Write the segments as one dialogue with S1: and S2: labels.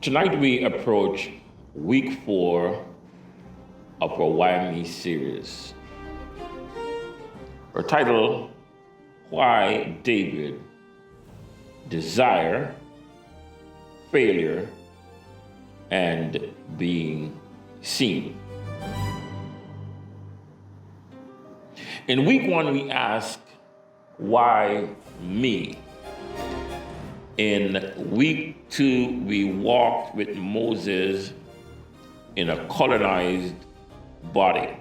S1: Tonight we approach week 4 of our Why Me series. Our title, Why David Desire, Failure, and Being Seen. In week 1 we ask, why me? In week 2, we walked with Moses in a colonized body.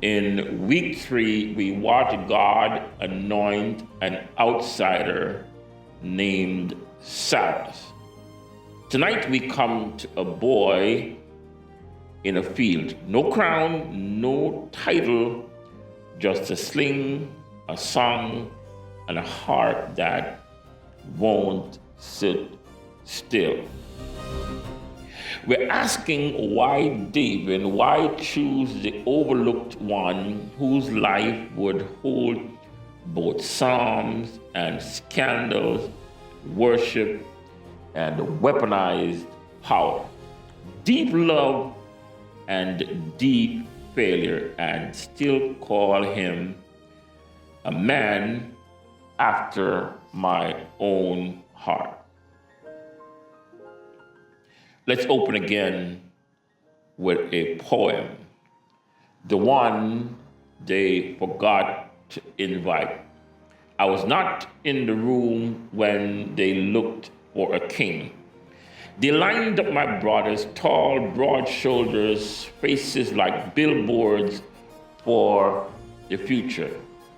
S1: In week 3, we watched God anoint an outsider named Cyrus. Tonight, we come to a boy in a field. No crown, no title, just a sling, a song, and a heart that won't sit still. We're asking why David, why choose the overlooked one whose life would hold both psalms and scandals, worship, and weaponized power, deep love and deep failure, and still call him a man after my own heart. Let's open again with a poem, the one they forgot to invite. I was not in the room when they looked for a king. They lined up my brothers, tall, broad shoulders, faces like billboards for the future.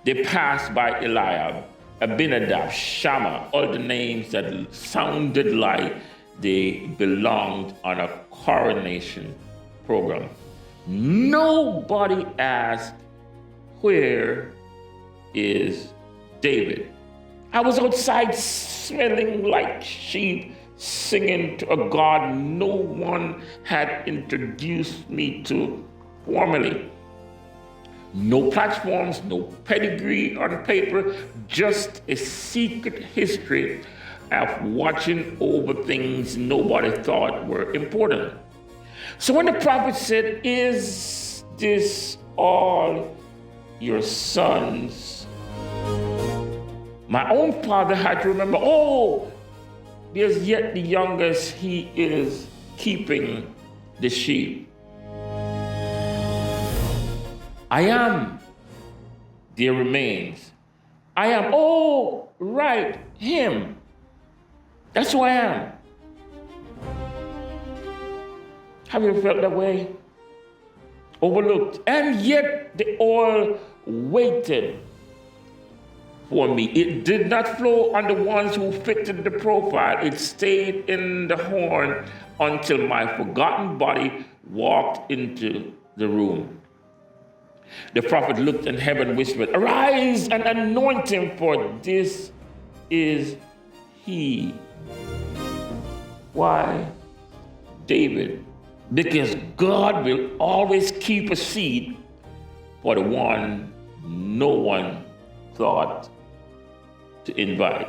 S1: They passed by Eliab, Abinadab, Shammah, all the names that sounded like they belonged on a coronation program. Nobody asked, where is David? I was outside smelling like sheep, singing to a God no one had introduced me to formally. No platforms, no pedigree on paper, just a secret history of watching over things nobody thought were important. So when the prophet said, "Is this all your sons?" my own father had to remember, there's yet the youngest, he is keeping the sheep. I am, there remains. I am, right, him. That's who I am. Have you felt that way? Overlooked. And yet the oil waited for me. It did not flow on the ones who fitted the profile. It stayed in the horn until my forgotten body walked into the room. The prophet looked in heaven, whispered, "Arise and anoint him, for this is he." Why David? Because God will always keep a seed for the one no one thought to invite.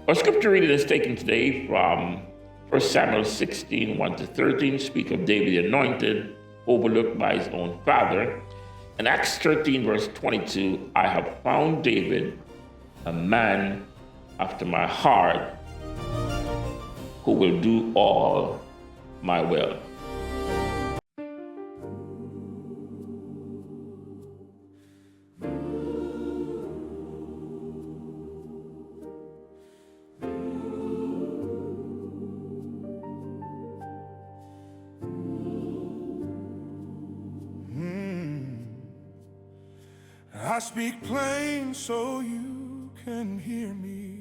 S1: Our scripture reading is taken today from 1 Samuel 16, 1-13, speak of David the anointed, overlooked by his own father. In Acts 13, verse 22, I have found David, a man after my heart, who will do all my will.
S2: I speak plain so you can hear me.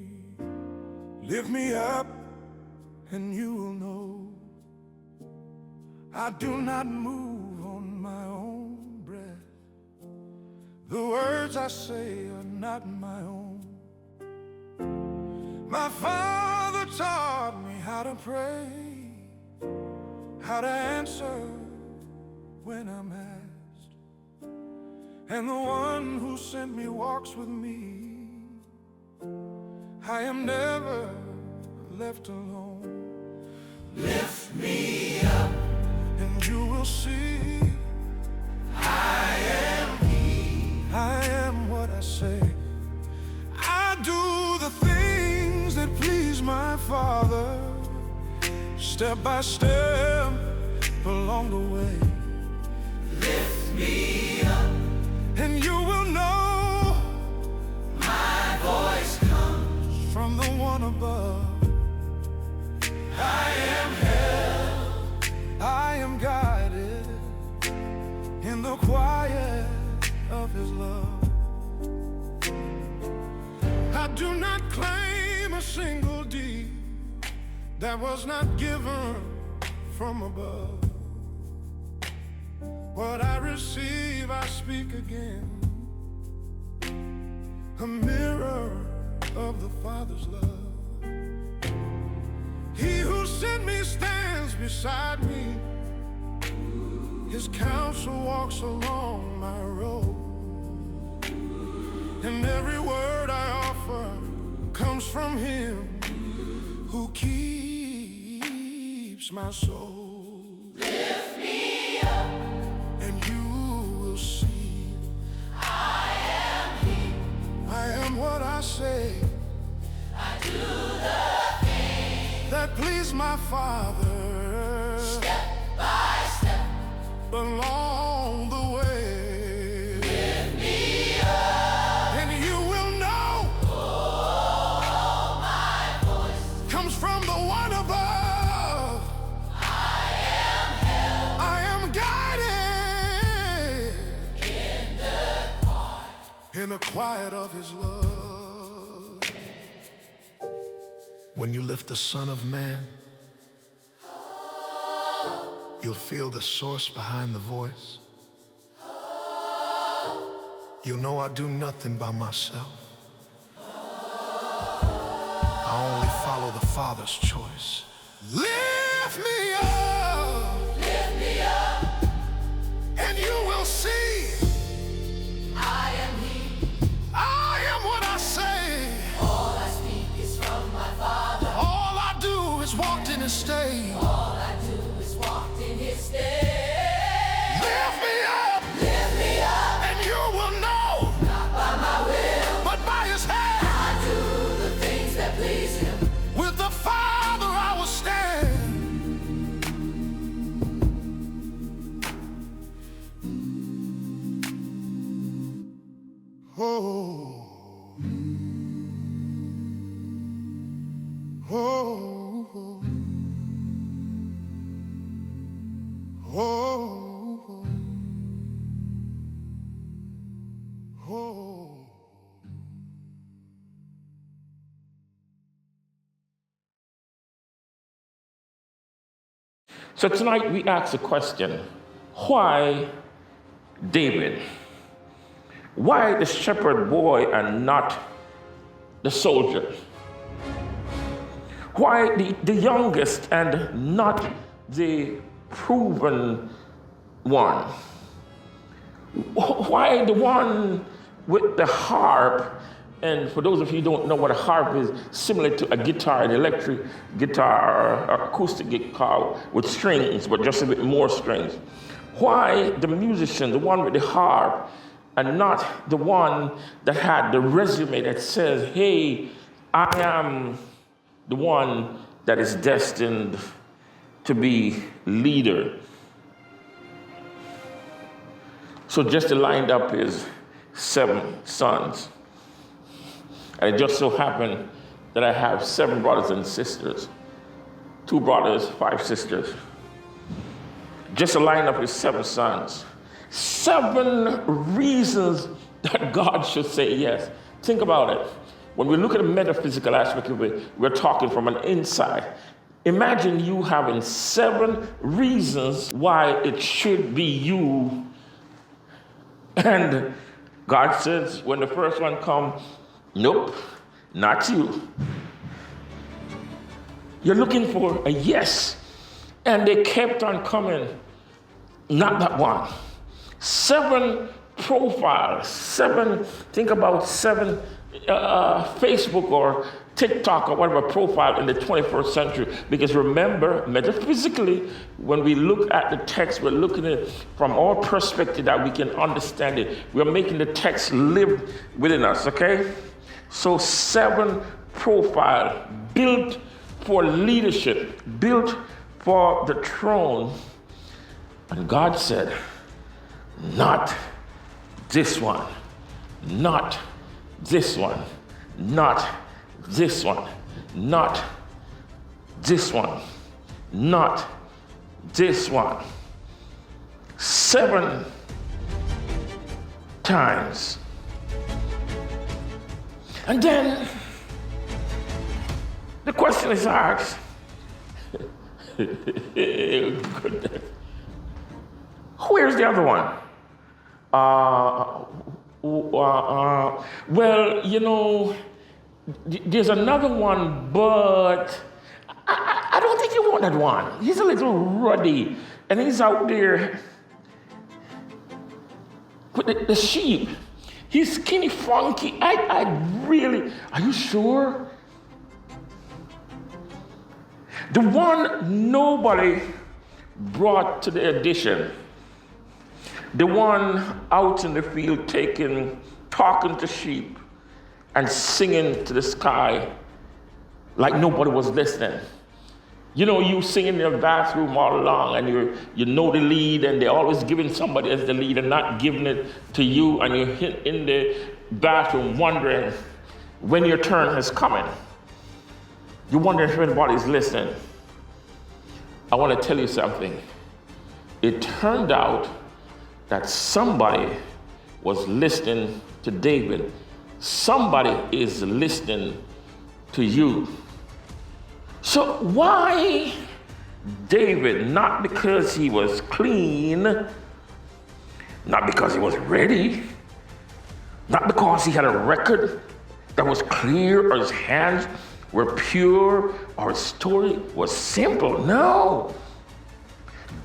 S2: Lift me up and you will know I do not move on my own breath. The words I say are not my own. My Father taught me how to pray, how to answer when I'm asked. And the one who sent me walks with me, I am never left alone. Lift me up, and you will see I am He. I am what I say. I do the things that please my Father, step by step along the way. Lift me up, and you will know my voice comes from the one above. I am held, I am guided in the quiet of His love. I do not claim a single deed that was not given from above. What I receive, I speak again, a mirror of the Father's love. He who sent me stands beside me. His counsel walks along my road. And every word I offer comes from Him who keeps my soul. Lift me up, and you will see I am He. I am what I say. I do the things that please my Father, step by step along the way. Lift me up, and you will know my voice comes from the one above. I am held, I am guided in the quiet of His love. When you lift the Son of Man, you'll feel the source behind the voice. You'll know I do nothing by myself. I only follow the Father's choice. Lift me up, and you will see I am He. I am what I say. All I speak is from my Father. All I do is walk in His state. All I do is walk in His state. Lift me up, and you will know, not by my will, but by His hand. I do the things that please Him. With the Father I will stand. Oh, oh, oh, oh, oh.
S1: So tonight we ask the question, why David? Why the shepherd boy and not the soldier? Why the youngest and not the proven one? Why the one with the harp? And for those of you who don't know what a harp is, similar to a guitar, an electric guitar or acoustic guitar with strings, but just a bit more strings. Why the musician, the one with the harp, and not the one that had the resume that says, hey, I am the one that is destined to be leader? So just to line up his 7 sons. And it just so happened that I have 7 brothers and sisters, 2 brothers, 5 sisters. Just to line up his 7 sons. 7 reasons that God should say yes. Think about it. When we look at the metaphysical aspect of it, we're talking from an inside. Imagine you having 7 reasons why it should be you. And God says, when the first one comes, nope, not you. You're looking for a yes. And they kept on coming. Not that one. 7 profiles. 7, think about 7 Facebook or TikTok or whatever profile in the 21st century. Because remember, metaphysically, when we look at the text, we're looking at it from our perspective that we can understand it. We're making the text live within us, okay? So 7 profile built for leadership, built for the throne. And God said, not this one, not this one, not this one, not this one, not this one. 7 times. And then the question is asked, goodness, where's the other one? Well, you know, there's another one, but I don't think you want that one. He's a little ruddy, and he's out there with the sheep. He's skinny, funky. I really, are you sure? The one nobody brought to the audition, the one out in the field talking to sheep and singing to the sky like nobody was listening. You know, you sing in your bathroom all along and you know the lead, and they're always giving somebody as the lead and not giving it to you, and you're in the bathroom wondering when your turn is coming. You're wondering if anybody's listening. I want to tell you something. It turned out that somebody was listening to David. Somebody is listening to you. So why David? Not because he was clean, not because he was ready, not because he had a record that was clear or his hands were pure or his story was simple. No.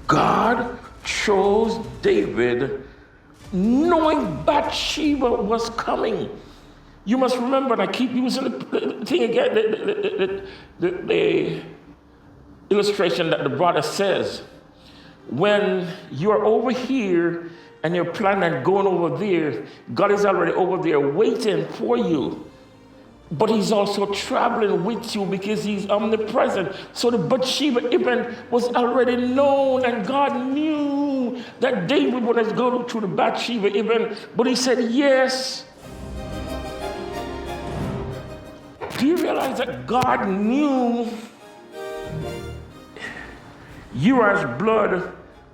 S1: God chose David knowing Bathsheba was coming. You must remember, and I keep using the thing again, the illustration that the brother says. When you're over here and you're planning on going over there, God is already over there waiting for you. But he's also traveling with you because he's omnipresent. So the Bathsheba event was already known, and God knew that David was going through the Bathsheba event. But he said, yes. Do you realize that God knew Uriah's blood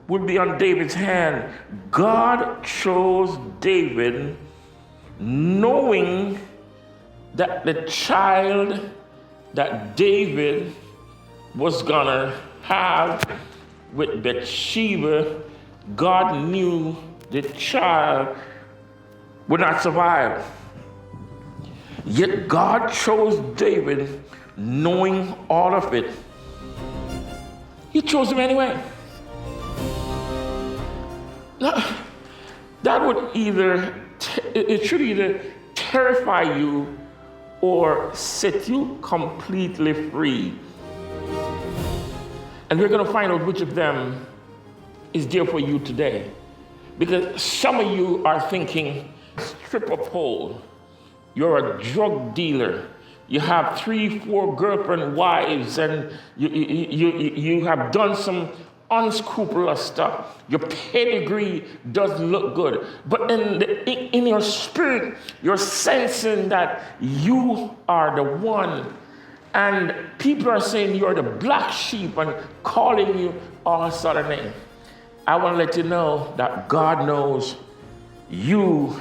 S1: would be on David's hand? God chose David knowing that the child that David was gonna have with Bathsheba, God knew the child would not survive. Yet God chose David knowing all of it. He chose him anyway. Now, that would it should either terrify you or set you completely free. And we're going to find out which of them is there for you today. Because some of you are thinking, stripper pole, you're a drug dealer, you have 3-4 girlfriend wives, and you have done some unscrupulous stuff. Your pedigree doesn't look good. But in your spirit, you're sensing that you are the one. And people are saying you're the black sheep and calling you all sort of names. I want to let you know that God knows you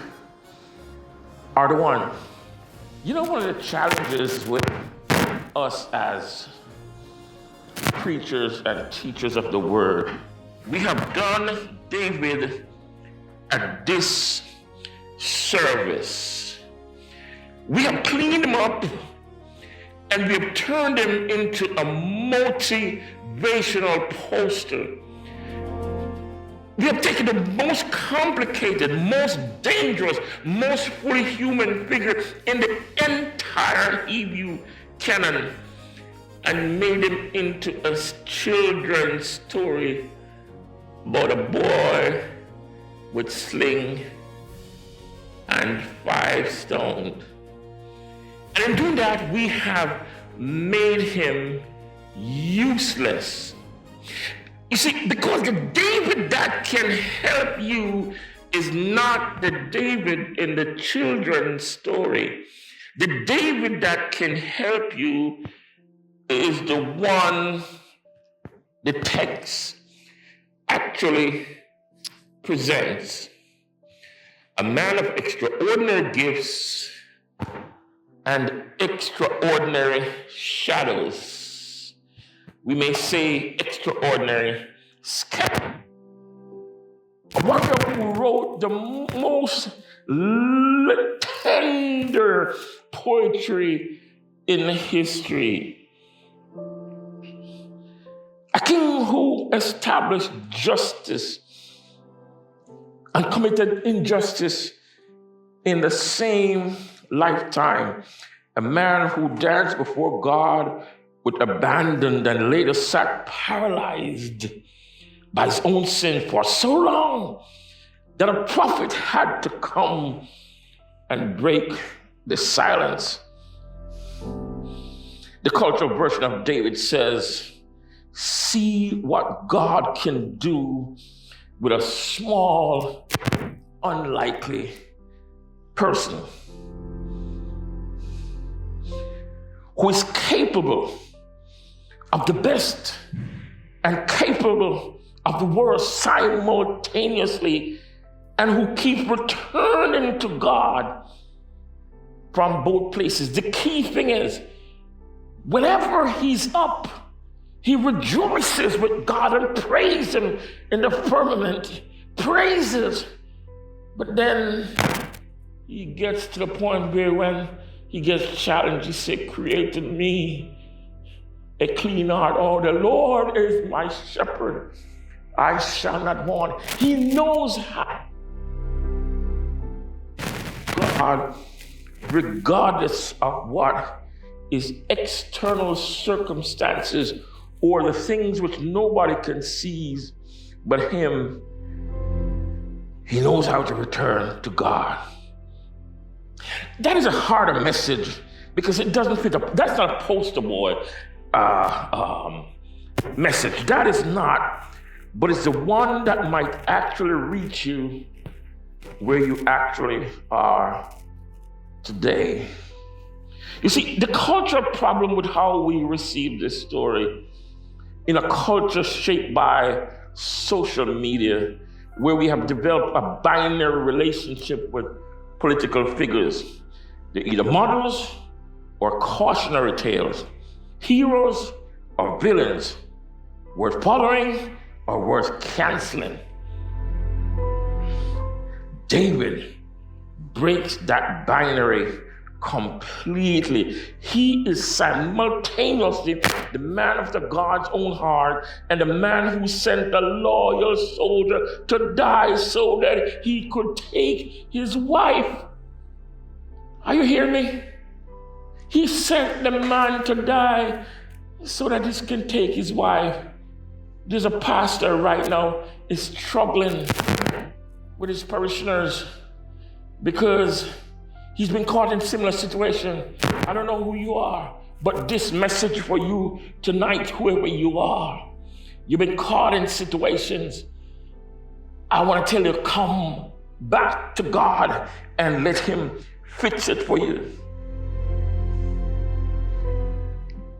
S1: are the one. You know, one of the challenges with us as preachers and teachers of the word, we have done David a disservice. We have cleaned him up and we have turned him into a motivational poster. We have taken the most complicated, most dangerous, most fully human figure in the entire Hebrew canon and made him into a children's story about a boy with sling and 5 stones. And in doing that, we have made him useless. You see, because the David that can help you is not the David in the children's story. The David that can help you is the one the text actually presents. A man of extraordinary gifts and extraordinary shadows. We may say extraordinary skill. One who wrote the most tender poetry in history. A king who established justice and committed injustice in the same lifetime. A man who danced before God with abandon and later sat paralyzed by his own sin for so long that a prophet had to come and break the silence. The cultural version of David says, see what God can do with a small, unlikely person who is capable of the best and capable of the worst simultaneously, and who keeps returning to God from both places. The key thing is, whenever he's up, he rejoices with God and praises him in the firmament, praises. But then he gets to the point where when he gets challenged, he said, create in me a clean heart. Oh, the Lord is my shepherd. I shall not want. He knows how. God, regardless of what is external circumstances or the things which nobody can seize but him, he knows how to return to God. That is a harder message because it doesn't fit up. That's not a poster boy message. That is not, but it's the one that might actually reach you where you actually are today. You see, the cultural problem with how we receive this story in a culture shaped by social media, where we have developed a binary relationship with political figures. They're either models or cautionary tales, heroes or villains, worth following or worth canceling. David breaks that binary completely. He is simultaneously the man after God's own heart and the man who sent a loyal soldier to die so that he could take his wife. Are you hearing me? He sent the man to die so that he can take his wife. There's a pastor right now is struggling with his parishioners because he's been caught in similar situation. I don't know who you are, but this message for you tonight, whoever you are, you've been caught in situations. I want to tell you, come back to God and let him fix it for you.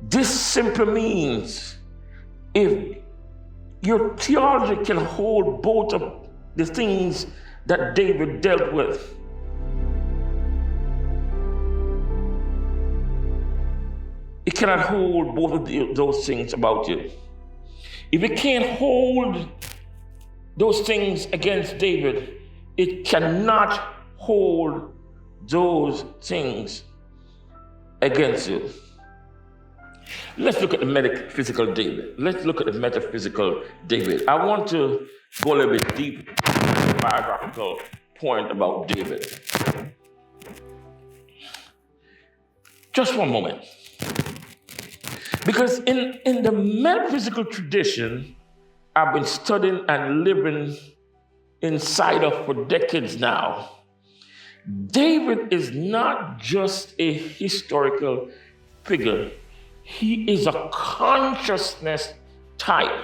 S1: This simply means if your theology can hold both of the things that David dealt with, it cannot hold both of those things about you. If it can't hold those things against David, it cannot hold those things against you. Let's look at the metaphysical David. Let's look at the metaphysical David. I want to go a little bit deep into the biographical point about David. Just one moment. Because in the metaphysical tradition, I've been studying and living inside of for decades now, David is not just a historical figure. He is a consciousness type.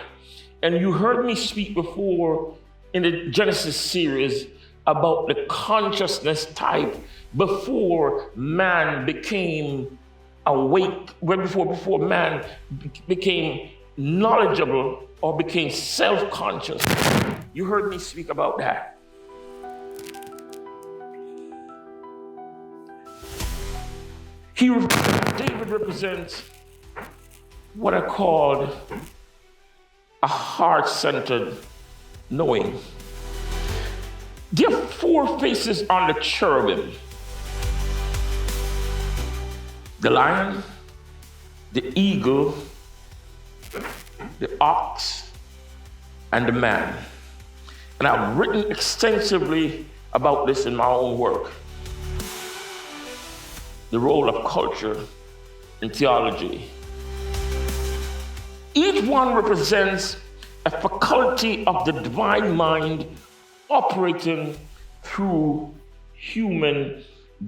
S1: And you heard me speak before in the Genesis series about the consciousness type before man became awake, before man became knowledgeable or became self-conscious. You heard me speak about that. David represents what I called a heart-centered knowing. There are four faces on the cherubim: the lion, the eagle, the ox, and the man. And I've written extensively about this in my own work. The role of culture in theology. Each one represents a faculty of the divine mind operating through human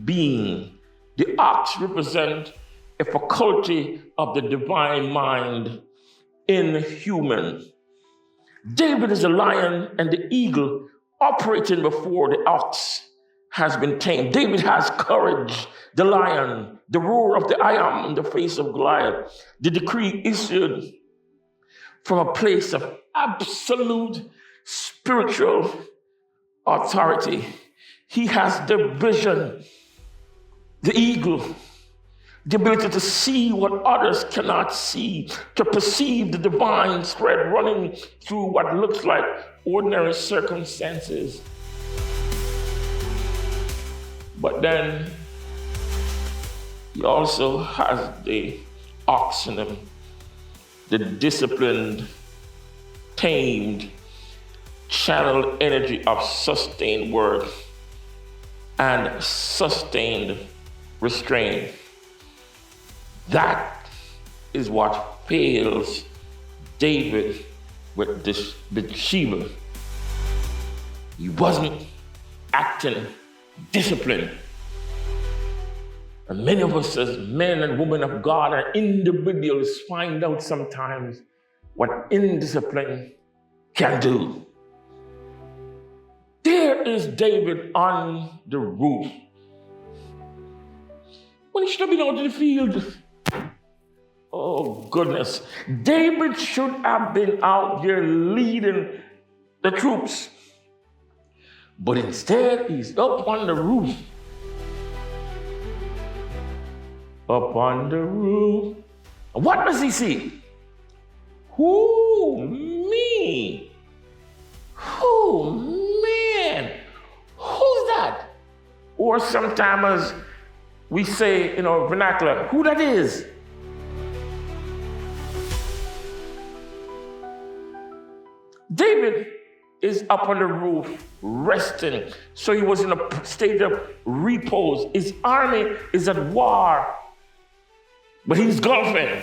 S1: being. The ox represents a faculty of the divine mind in human. David is the lion and the eagle operating before the ox has been tamed. David has courage, the lion, the roar of the I am in the face of Goliath, the decree issued from a place of absolute spiritual authority. He has the vision, the eagle, the ability to see what others cannot see, to perceive the divine thread running through what looks like ordinary circumstances. But then he also has the ox in him, the disciplined, tamed, channeled energy of sustained word and sustained restraint. That is what fails David with this Bathsheba. He wasn't acting disciplined. And many of us as men and women of God and individuals find out sometimes what indiscipline can do. There is David on the roof when he should have been out in the field. Oh goodness. David should have been out there leading the troops. But instead, he's up on the roof. Up on the roof. What does he see? Who? Me? Who? Man? Who's that? Or sometimes we say in our vernacular, who that is? David is up on the roof resting. So he was in a state of repose. His army is at war, but he's golfing.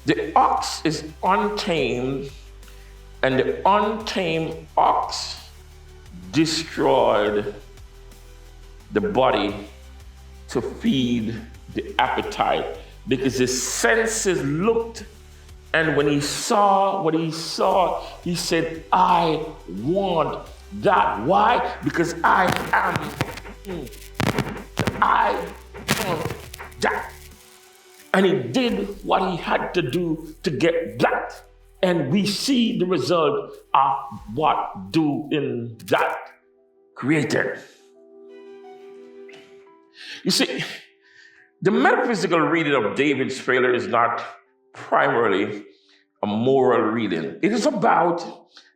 S1: The ox is untamed, and the untamed ox destroyed the body to feed the appetite because his senses looked. And when he saw what he saw, he said, I want that. Why? Because I am that. And he did what he had to do to get that. And we see the result of what doing that created. You see, the metaphysical reading of David's failure is not primarily a moral reading. It is about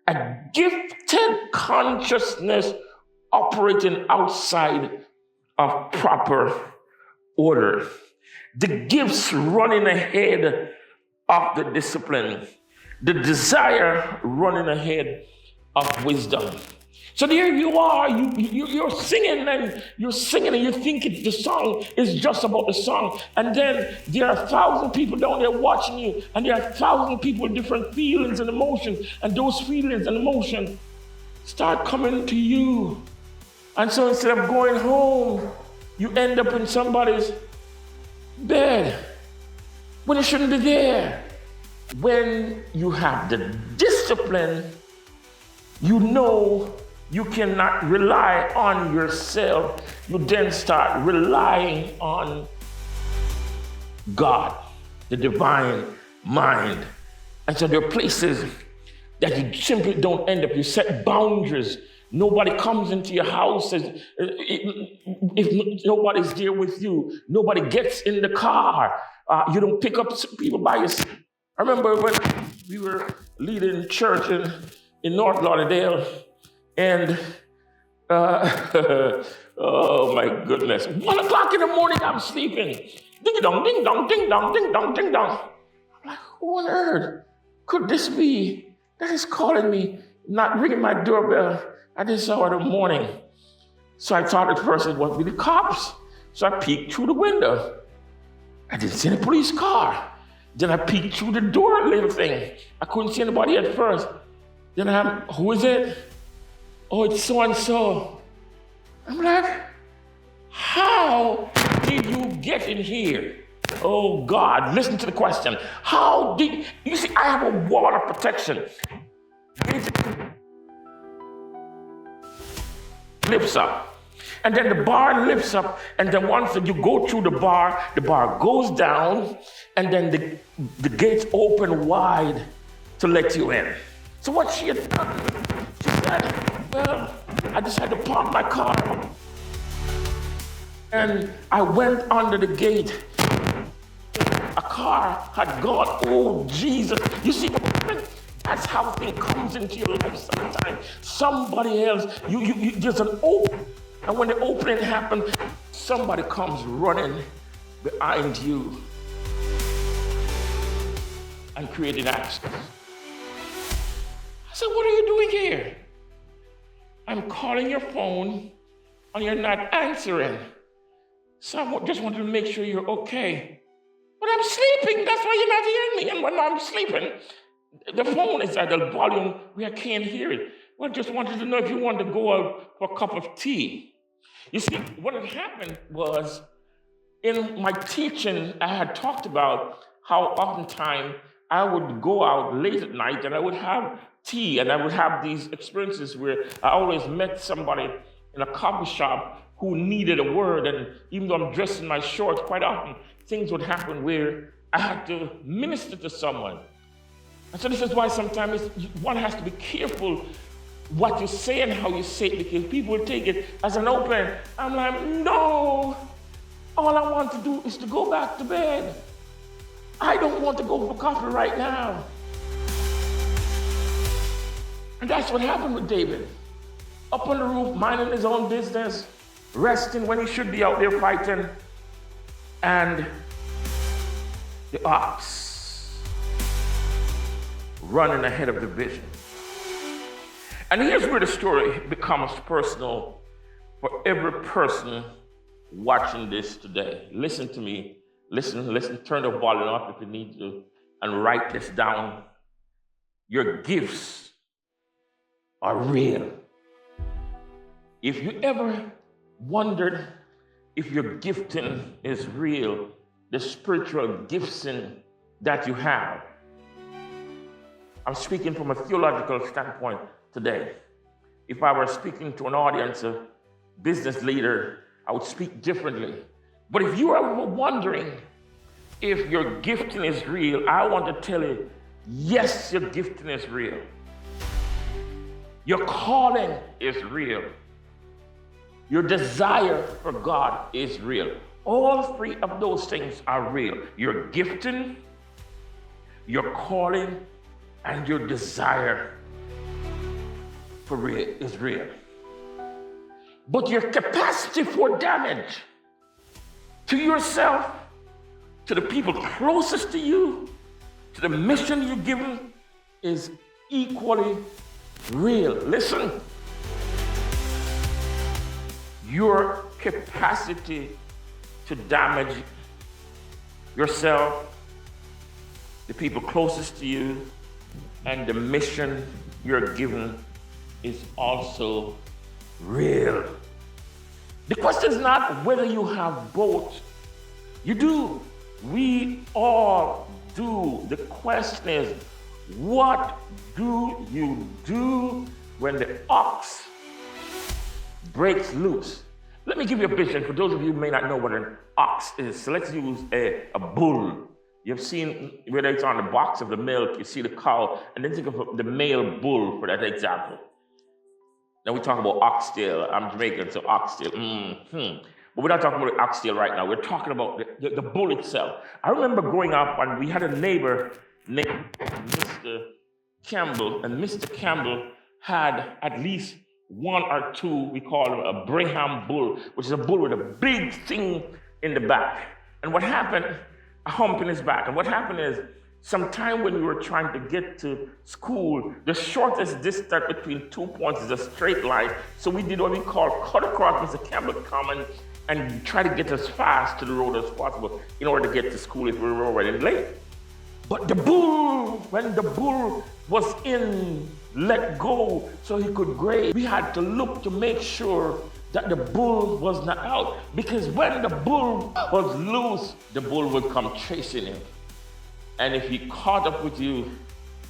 S1: a gifted consciousness operating outside of proper order. The gifts running ahead of the discipline. The desire running ahead of wisdom. So there you are, you're singing and you think the song is just about the song. And then there are 1,000 people down there watching you, and there are 1,000 people with different feelings and emotions. And those feelings and emotions start coming to you. And so instead of going home, you end up in somebody's bed when you shouldn't be there. When you have the discipline, you know you cannot rely on yourself. You then start relying on God, the divine mind. And so there are places that you simply don't end up. You set boundaries. Nobody comes into your house if nobody's there with you. Nobody gets in the car. You don't pick up people by yourself. I remember when we were leading church in North Lauderdale, and oh my goodness, 1 o'clock in the morning, I'm sleeping. Ding dong, ding dong, ding dong, ding dong, ding dong. I'm like, who on earth could this be that is calling me, not ringing my doorbell at this hour of the morning? So I thought at first it would be the cops. So I peeked through the window. I didn't see any police car. Then I peeked through the door little thing. I couldn't see anybody at first. Then who is it? Oh, it's so-and-so. I'm like, how did you get in here? Oh God, listen to the question. You see, I have a wall of protection. It lifts up. And then the bar lifts up, and then once you go through the bar goes down, and then the gates open wide to let you in. So what she had done, she said, well, I just had to park my car. And I went under the gate. A car had gone, oh Jesus. You see, that's how things comes into your life sometimes. Somebody else, there's an open. And when the opening happens, somebody comes running behind you and creating access. I said, what are you doing here? I'm calling your phone and you're not answering. So I just wanted to make sure you're okay. But I'm sleeping, that's why you're not hearing me. And when I'm sleeping, the phone is at a volume where I can't hear it. Well, I just wanted to know if you wanted to go out for a cup of tea. You see, what had happened was, in my teaching, I had talked about how oftentimes I would go out late at night and I would have tea, and I would have these experiences where I always met somebody in a coffee shop who needed a word, and even though I'm dressed in my shorts, quite often things would happen where I had to minister to someone. And so this is why sometimes one has to be careful what you say and how you say it, because people will take it as an open. I'm like, no, all I want to do is to go back to bed. I don't want to go for coffee right now. And that's what happened with David. Up on the roof, minding his own business, resting when he should be out there fighting, and the ox running ahead of the vision. And here's where the story becomes personal for every person watching this today. Listen to me. Listen, turn the volume up if you need to, and write this down. Your gifts are real. If you ever wondered if your gifting is real, the spiritual gifting that you have, I'm speaking from a theological standpoint today. If I were speaking to an audience of business leader, I would speak differently. But if you are wondering if your gifting is real, I want to tell you, yes, your gifting is real. Your calling is real. Your desire for God is real. All three of those things are real. Your gifting, your calling, and your desire for real is real. But your capacity for damage to yourself, to the people closest to you, to the mission you're given, is equally real. Listen, your capacity to damage yourself, the people closest to you, and the mission you're given is also real. The question is not whether you have both. You do. We all do. The question is, what do you do when the ox breaks loose? Let me give you a picture. For those of you who may not know what an ox is, so let's use a bull. You've seen, whether it's on the box of the milk, you see the cow, and then think of the male bull for that example. Now we talk about oxtail. I'm Jamaican, so oxtail. But we're not talking about oxtail right now. We're talking about the bull itself. I remember growing up, and we had a neighbor named Mr. Campbell, and Mr. Campbell had at least one or two, we call him a Braham bull, which is a bull with a big thing in the back. And what happened, a hump in his back. And what happened is, sometime when we were trying to get to school, the shortest distance between 2 points is a straight line. So we did what we call cut across Mr. Campbell Common and try to get as fast to the road as possible in order to get to school if we were already late. But the bull, when the bull was in, let go so he could graze, we had to look to make sure that the bull was not out. Because when the bull was loose, the bull would come chasing him. And if he caught up with you,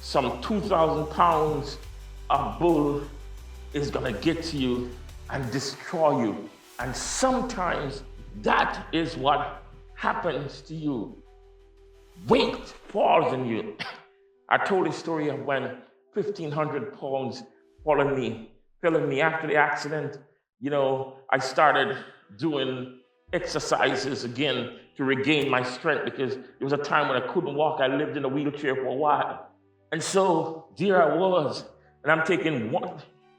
S1: some 2,000 pounds of bull is gonna get to you and destroy you. And sometimes that is what happens to you. Weight falls on you. I told a story of when 1,500 pounds fell on me after the accident. You know, I started doing exercises again to regain my strength, because there was a time when I couldn't walk. I lived in a wheelchair for a while. And so there I was, and I'm taking the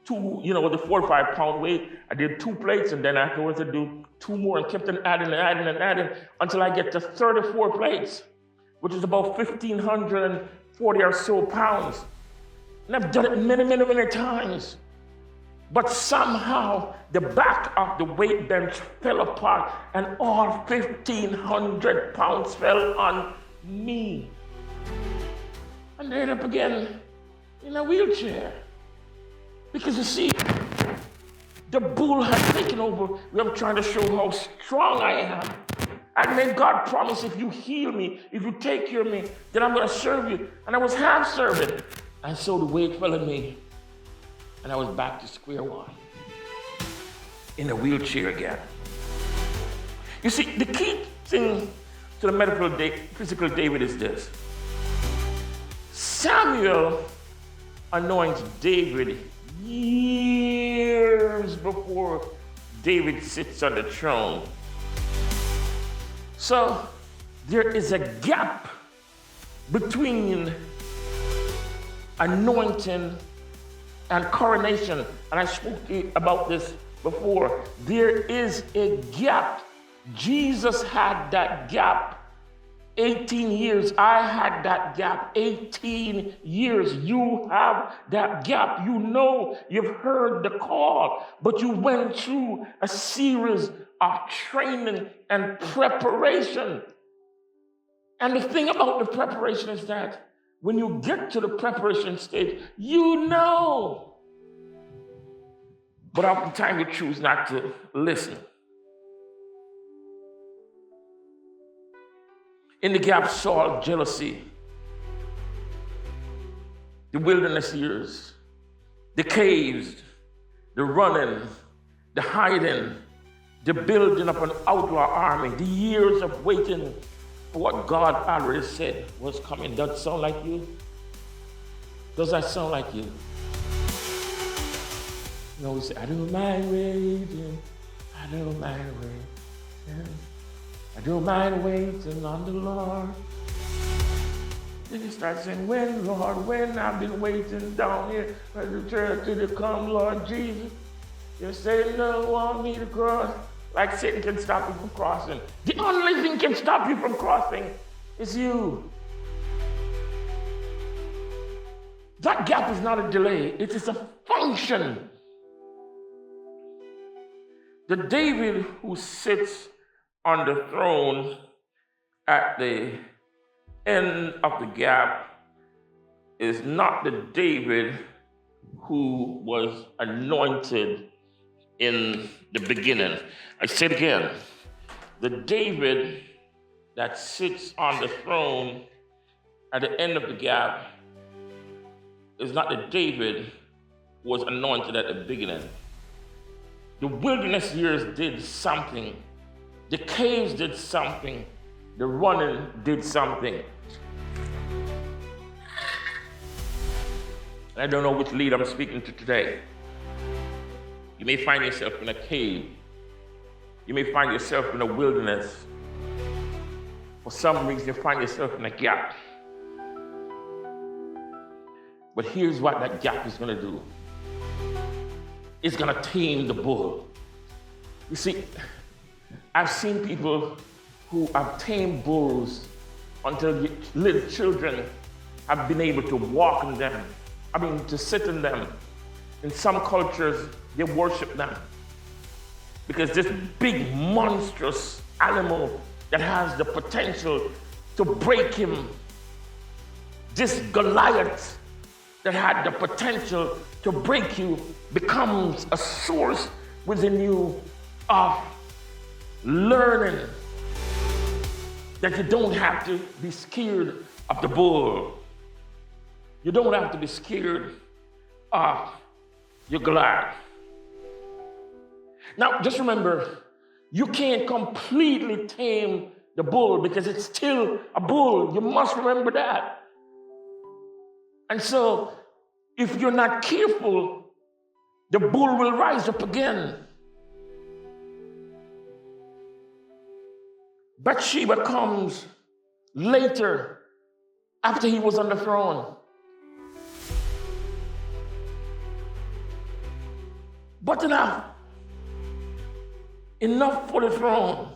S1: 4 or 5 pound weight. I did 2 plates, and then afterwards I do 2 more, and kept on adding until I get to 34 plates, which is about 1,540 or so pounds. And I've done it many, many, many times. But somehow the back of the weight bench fell apart and all 1,500 pounds fell on me. And I ended up again in a wheelchair. Because you see, the bull had taken over. I'm trying to show how strong I am. And then God promised, if you heal me, if you take care of me, then I'm going to serve you. And I was half serving. And so the weight fell on me. And I was back to square one, in a wheelchair again. You see, the key thing to the physical David is this. Samuel anoints David years before David sits on the throne. So there is a gap between anointing and coronation. And I spoke to you about this before. There is a gap. Jesus had that gap 18 years. I had that gap 18 years. You have that gap. You know, you've heard the call, but you went through a series of training and preparation. And the thing about the preparation is that when you get to the preparation stage, you know. But oftentimes you choose not to listen. In the gap, Saul, jealousy, the wilderness years, the caves, the running, the hiding, the building of an outlaw army, the years of waiting for what God already said was coming. Does that sound like you? Does that sound like you? You know, we say, I don't mind waiting. I don't mind waiting. I don't mind waiting on the Lord. Then you start saying, when, Lord, when? I've been waiting down here for the church to come, Lord Jesus. You say, no, want me to cross like Satan can stop you from crossing. The only thing can stop you from crossing is you. That gap is not a delay, it is a function. The David who sits on the throne at the end of the gap is not the David who was anointed in the beginning. I say it again. The David that sits on the throne at the end of the gap is not the David who was anointed at the beginning. The wilderness years did something. The caves did something. The running did something. I don't know which lead I'm speaking to today. You may find yourself in a cave. You may find yourself in a wilderness. For some reason, you find yourself in a gap. But here's what that gap is going to do. It's going to tame the bull. You see, I've seen people who have tamed bulls until little children have been able to walk in them. To sit in them. In some cultures, they worship them. Because this big, monstrous animal that has the potential to break him, this Goliath that had the potential to break you, becomes a source within you of learning that you don't have to be scared of the bull. You don't have to be scared of your Goliath. Now, just remember, you can't completely tame the bull because it's still a bull. You must remember that. And so, if you're not careful, the bull will rise up again. Bathsheba comes later after he was on the throne. But enough for the throne,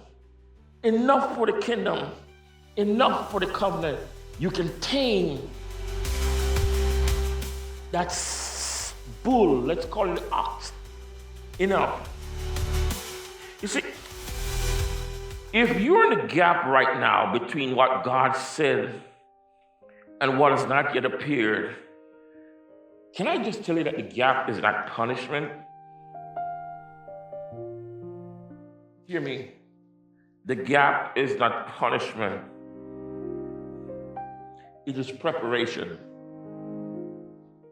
S1: enough for the kingdom, enough for the covenant. You can tame that bull, let's call it ox, enough. You see, if you're in a gap right now between what God said and what has not yet appeared, can I just tell you that the gap is not punishment? Hear me. The gap is not punishment. It is preparation.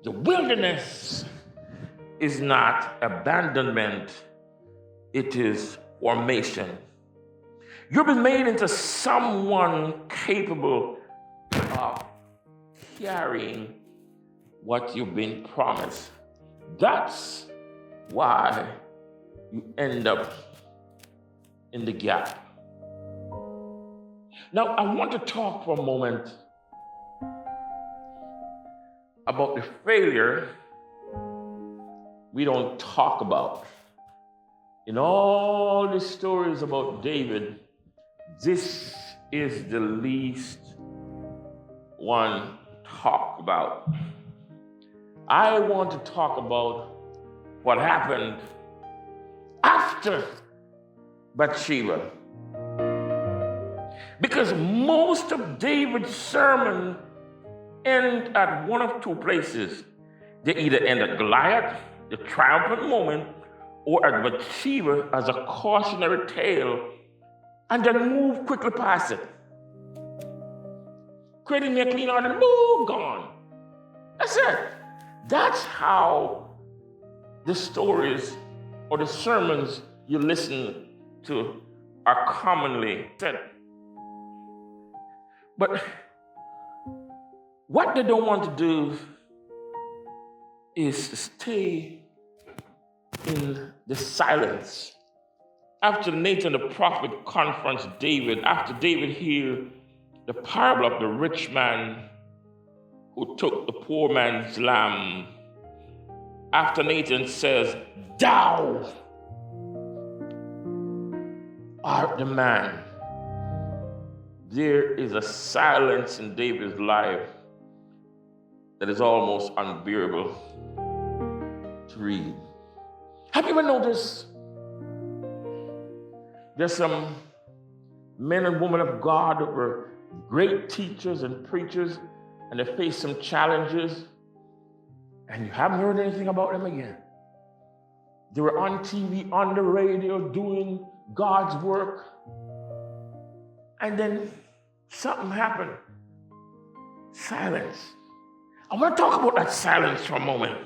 S1: The wilderness is not abandonment. It is formation. You've been made into someone capable of carrying what you've been promised. That's why you end up in the gap. Now, I want to talk for a moment about the failure we don't talk about. In all the stories about David, this is the least one talked about. I want to talk about what happened after Bathsheba. Because most of David's sermon end at one of two places. They either end at Goliath, the triumphant moment, or at Bathsheba as a cautionary tale, and then move quickly past it. Creating me a clean heart and move, gone. That's it. That's how the stories or the sermons you listen to are commonly said. But what they don't want to do is stay in the silence. After Nathan the prophet confronts David, after David hears the parable of the rich man who took the poor man's lamb, after Nathan says, "Thou," art the man. There is a silence in David's life that is almost unbearable to read. Have you ever noticed there's some men and women of God that were great teachers and preachers, and they faced some challenges, and you haven't heard anything about them again? They were on TV, on the radio, doing God's work, and then something happened. Silence. I want to talk about that silence for a moment.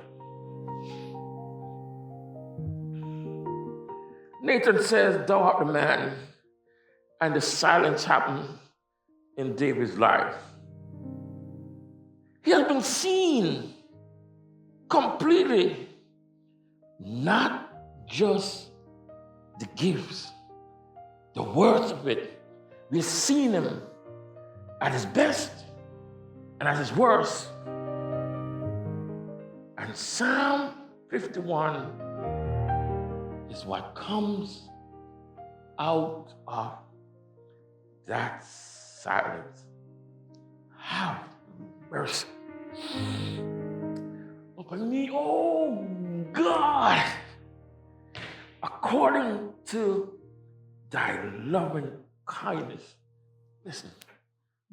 S1: Nathan says, "Thou art the man," and the silence happened in David's life. He has been seen completely, not just the gifts, the words of it. We've seen him at his best and at his worst. And Psalm 51 is what comes out of that silence. Have mercy upon me, oh God, according to thy loving kindness. Listen,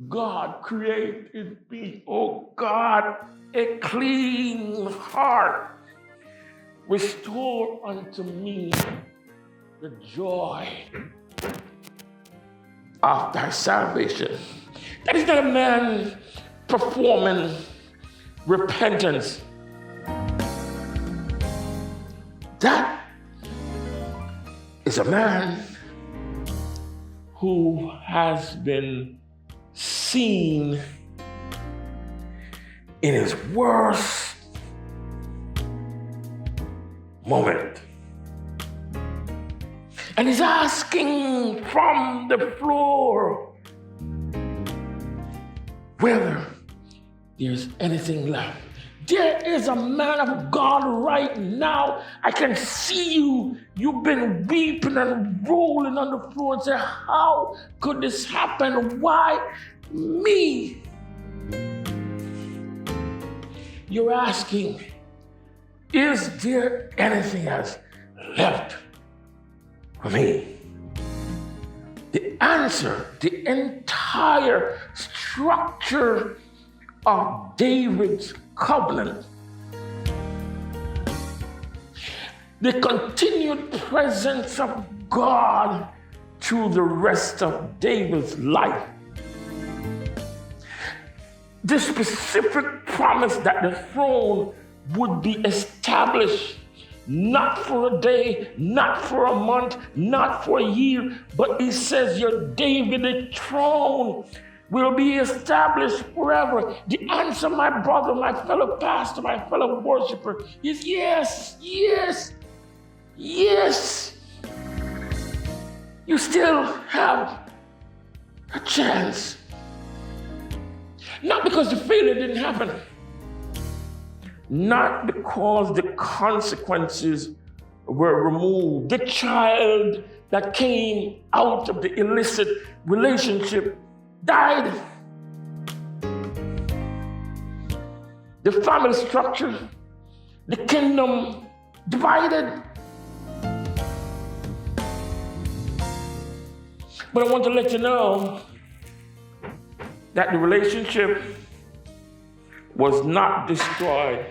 S1: God created me, oh God, a clean heart. Restore unto me the joy of thy salvation. That is not a man performing repentance. That is a man who has been seen in his worst moment. And he's asking from the floor whether there's anything left. There is a man of God right now. I can see you. You've been weeping and rolling on the floor and say, how could this happen? Why me? You're asking, is there anything else left for me? The answer, the entire structure of David's covenant, the continued presence of God through the rest of David's life, the specific promise that the throne would be established not for a day, not for a month, not for a year, but he says your Davidic throne will be established forever. The answer, my brother, my fellow pastor, my fellow worshiper, is yes, yes, yes. You still have a chance. Not because the failure didn't happen. Not because the consequences were removed. The child that came out of the illicit relationship died. The family structure, the kingdom divided. But I want to let you know that the relationship was not destroyed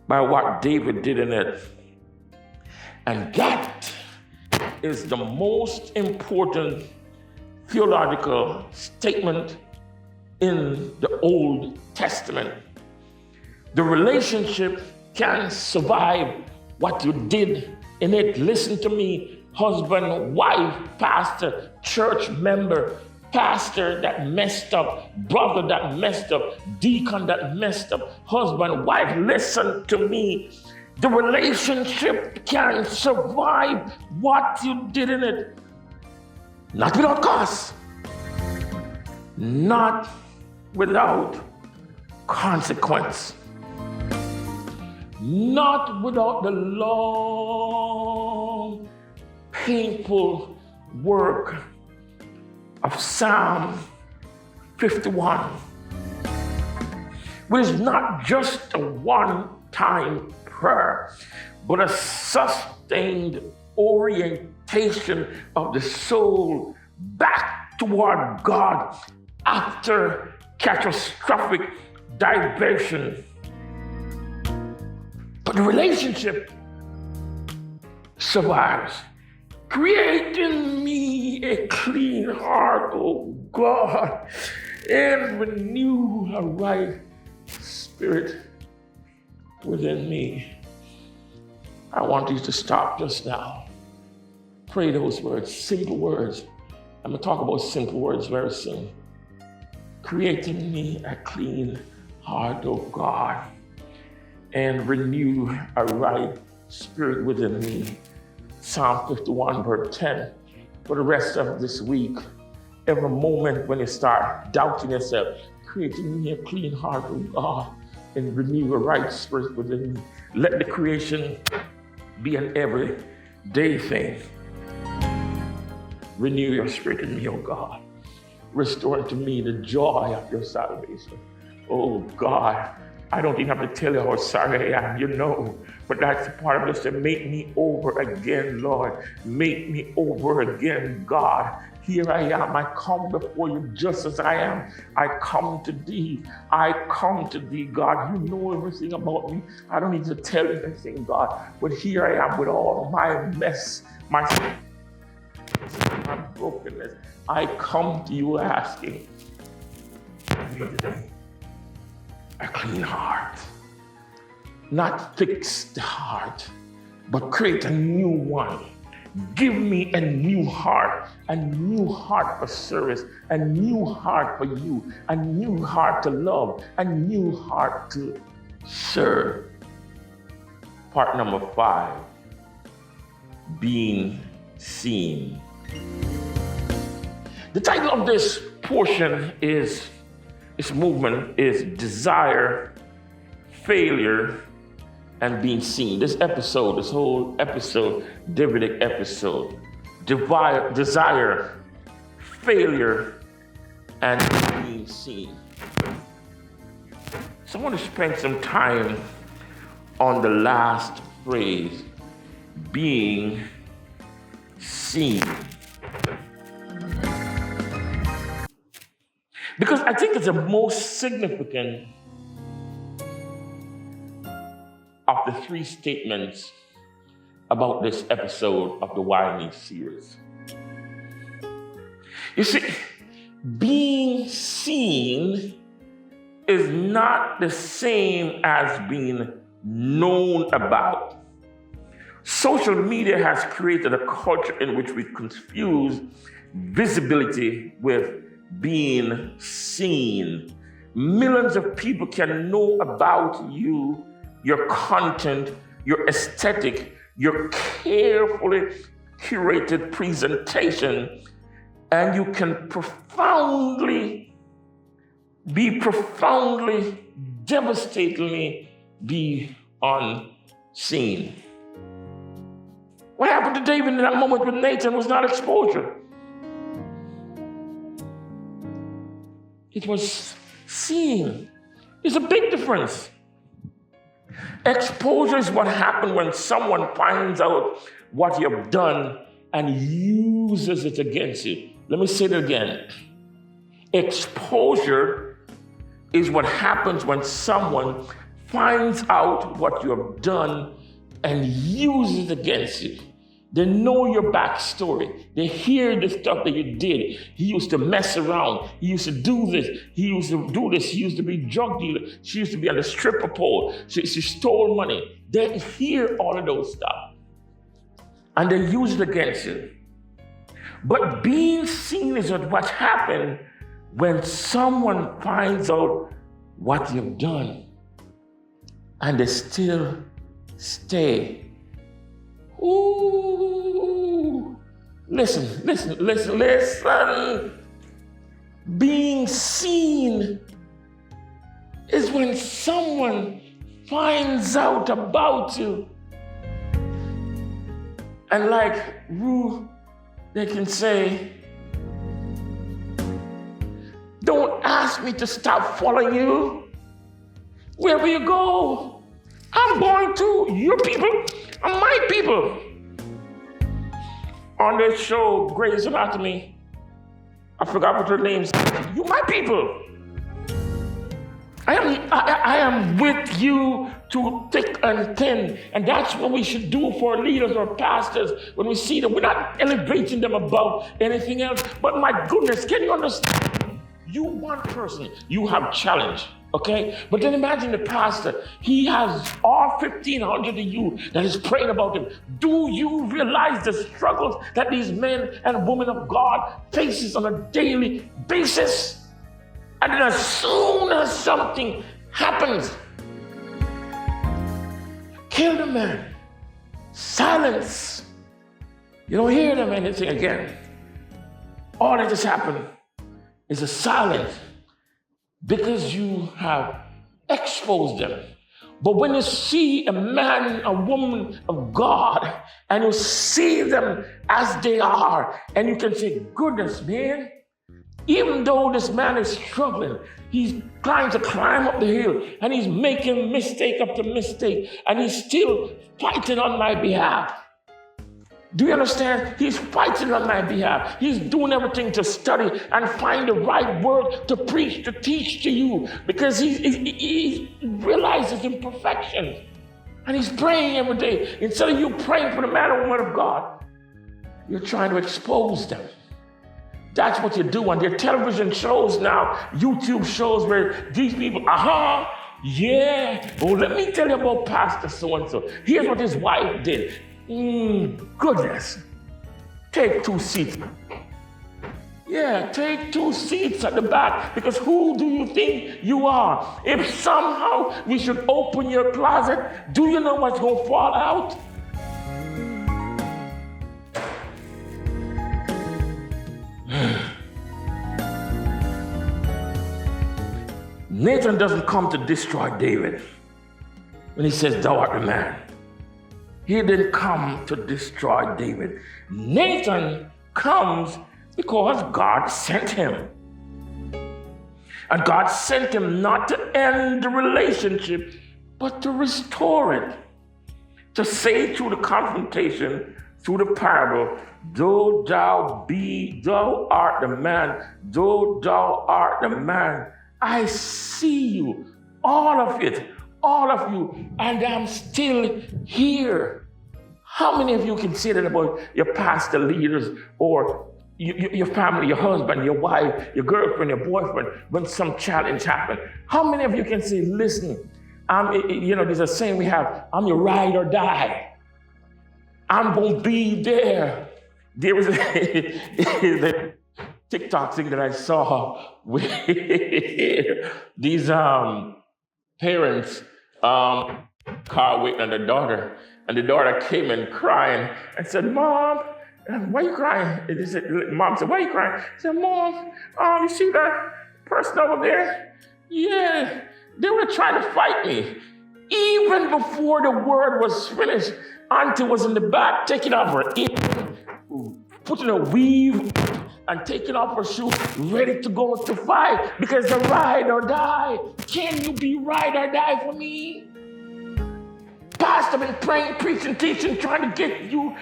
S1: by what David did in it. And that is the most important theological statement in the Old Testament. The relationship can survive what you did in it. Listen to me, husband, wife, pastor, church member, pastor that messed up, brother that messed up, deacon that messed up, husband, wife, listen to me. The relationship can survive what you did in it. Not without cost. Not without consequence. Not without the long, painful work of Psalm 51, which is not just a one-time prayer, but a sustained orientation of the soul back toward God after catastrophic diversion. But the relationship survives. Create in me a clean heart, O God, and renew a right spirit within me. I want you to stop just now. Pray those words, simple words. I'm going to talk about simple words very soon. Create in me a clean heart, O God, and renew a right spirit within me. Psalm 51, verse 10. For the rest of this week, every moment when you start doubting yourself, create in me a clean heart, O God, and renew a right spirit within me. Let the creation be an everyday thing. Renew your spirit in me, O God. Restore to me the joy of your salvation. Oh God, I don't even have to tell you how sorry I am, you know. But that's the part of this to make me over again, Lord. Make me over again, God. Here I am. I come before you just as I am. I come to thee. I come to thee, God. You know everything about me. I don't need to tell you anything, God. But here I am with all my mess, my brokenness. I come to you asking a clean heart. Not fix the heart, but create a new one. Give me a new heart for service, a new heart for you, a new heart to love, a new heart to serve. Part number 5, being seen. The title of this portion is, this movement is Desire, Failure, and Being Seen. This whole episode, Davidic episode, desire, failure, and being seen. So I want to spend some time on the last phrase, being seen. Because I think it's the most significant of the 3 statements about this episode of the Why Me series. You see, being seen is not the same as being known about. Social media has created a culture in which we confuse visibility with being seen. Millions of people can know about you, your content, your aesthetic, your carefully curated presentation, and you can devastatingly be unseen. What happened to David in that moment with Nathan was not exposure. It was seeing. There's a big difference. Exposure is what happens when someone finds out what you have done and uses it against you. Let me say it again. Exposure is what happens when someone finds out what you have done and uses it against you. They know your backstory. They hear the stuff that you did. He used to mess around. He used to do this. He used to do this. He used to be a drug dealer. She used to be on the stripper pole. She stole money. They hear all of those stuff. And they use it against you. But being seen is what happened when someone finds out what you've done and they still stay. Ooh, listen. Being seen is when someone finds out about you. And like Ruth they can say, don't ask me to stop following you. Wherever you go, I'm going to. Your people are my people. On this show, Grey's Anatomy, I forgot what her name is. You my people. I am with you to thick and thin. And that's what we should do for leaders or pastors when we see them. We're not elevating them above anything else. But my goodness, can you understand? You one person, you have challenge, okay? But then imagine the pastor. He has all 1,500 of you that is praying about him. Do you realize the struggles that these men and women of God faces on a daily basis? And then as soon as something happens, kill the man. Silence. You don't hear them anything again. All that has happened is a silence because you have exposed them. But when you see a man, a woman of God, and you see them as they are, and you can say, goodness, man, even though this man is struggling, he's trying to climb up the hill, and he's making mistake after mistake, and he's still fighting on my behalf. Do you understand? He's fighting on my behalf. He's doing everything to study and find the right word to preach, to teach to you, because he realizes imperfections. And he's praying every day. Instead of you praying for the man or woman of God, you're trying to expose them. That's what you do on their television shows now, YouTube shows where these people, yeah. Well, let me tell you about Pastor so-and-so. Here's what his wife did. Goodness. Take 2 seats. Yeah, take 2 seats at the back, because who do you think you are? If somehow we should open your closet, do you know what's going to fall out? Nathan doesn't come to destroy David when he says, thou art the man. He didn't come to destroy David. Nathan comes because God sent him. And God sent him not to end the relationship, but to restore it. To say through the confrontation, through the parable, though thou art the man, though thou art the man, I see you, all of it, all of you, and I'm still here. How many of you can say that about your pastor leaders or your family, your husband, your wife, your girlfriend, your boyfriend, when some challenge happens? How many of you can say, listen, there's a saying we have, I'm your ride or die. I'm going to be there. There was a TikTok thing that I saw where these parents, car waiting on their daughter, and the daughter came in crying and said, Mom, why are you crying? Mom said, why are you crying? She said, Mom, you see that person over there? Yeah, they were trying to fight me. Even before the word was finished, Auntie was in the back taking off her apron, putting a weave, and taking off her shoes, ready to go to fight, because the ride or die. Can you be ride or die for me? Pastor been praying, preaching, teaching, trying to get you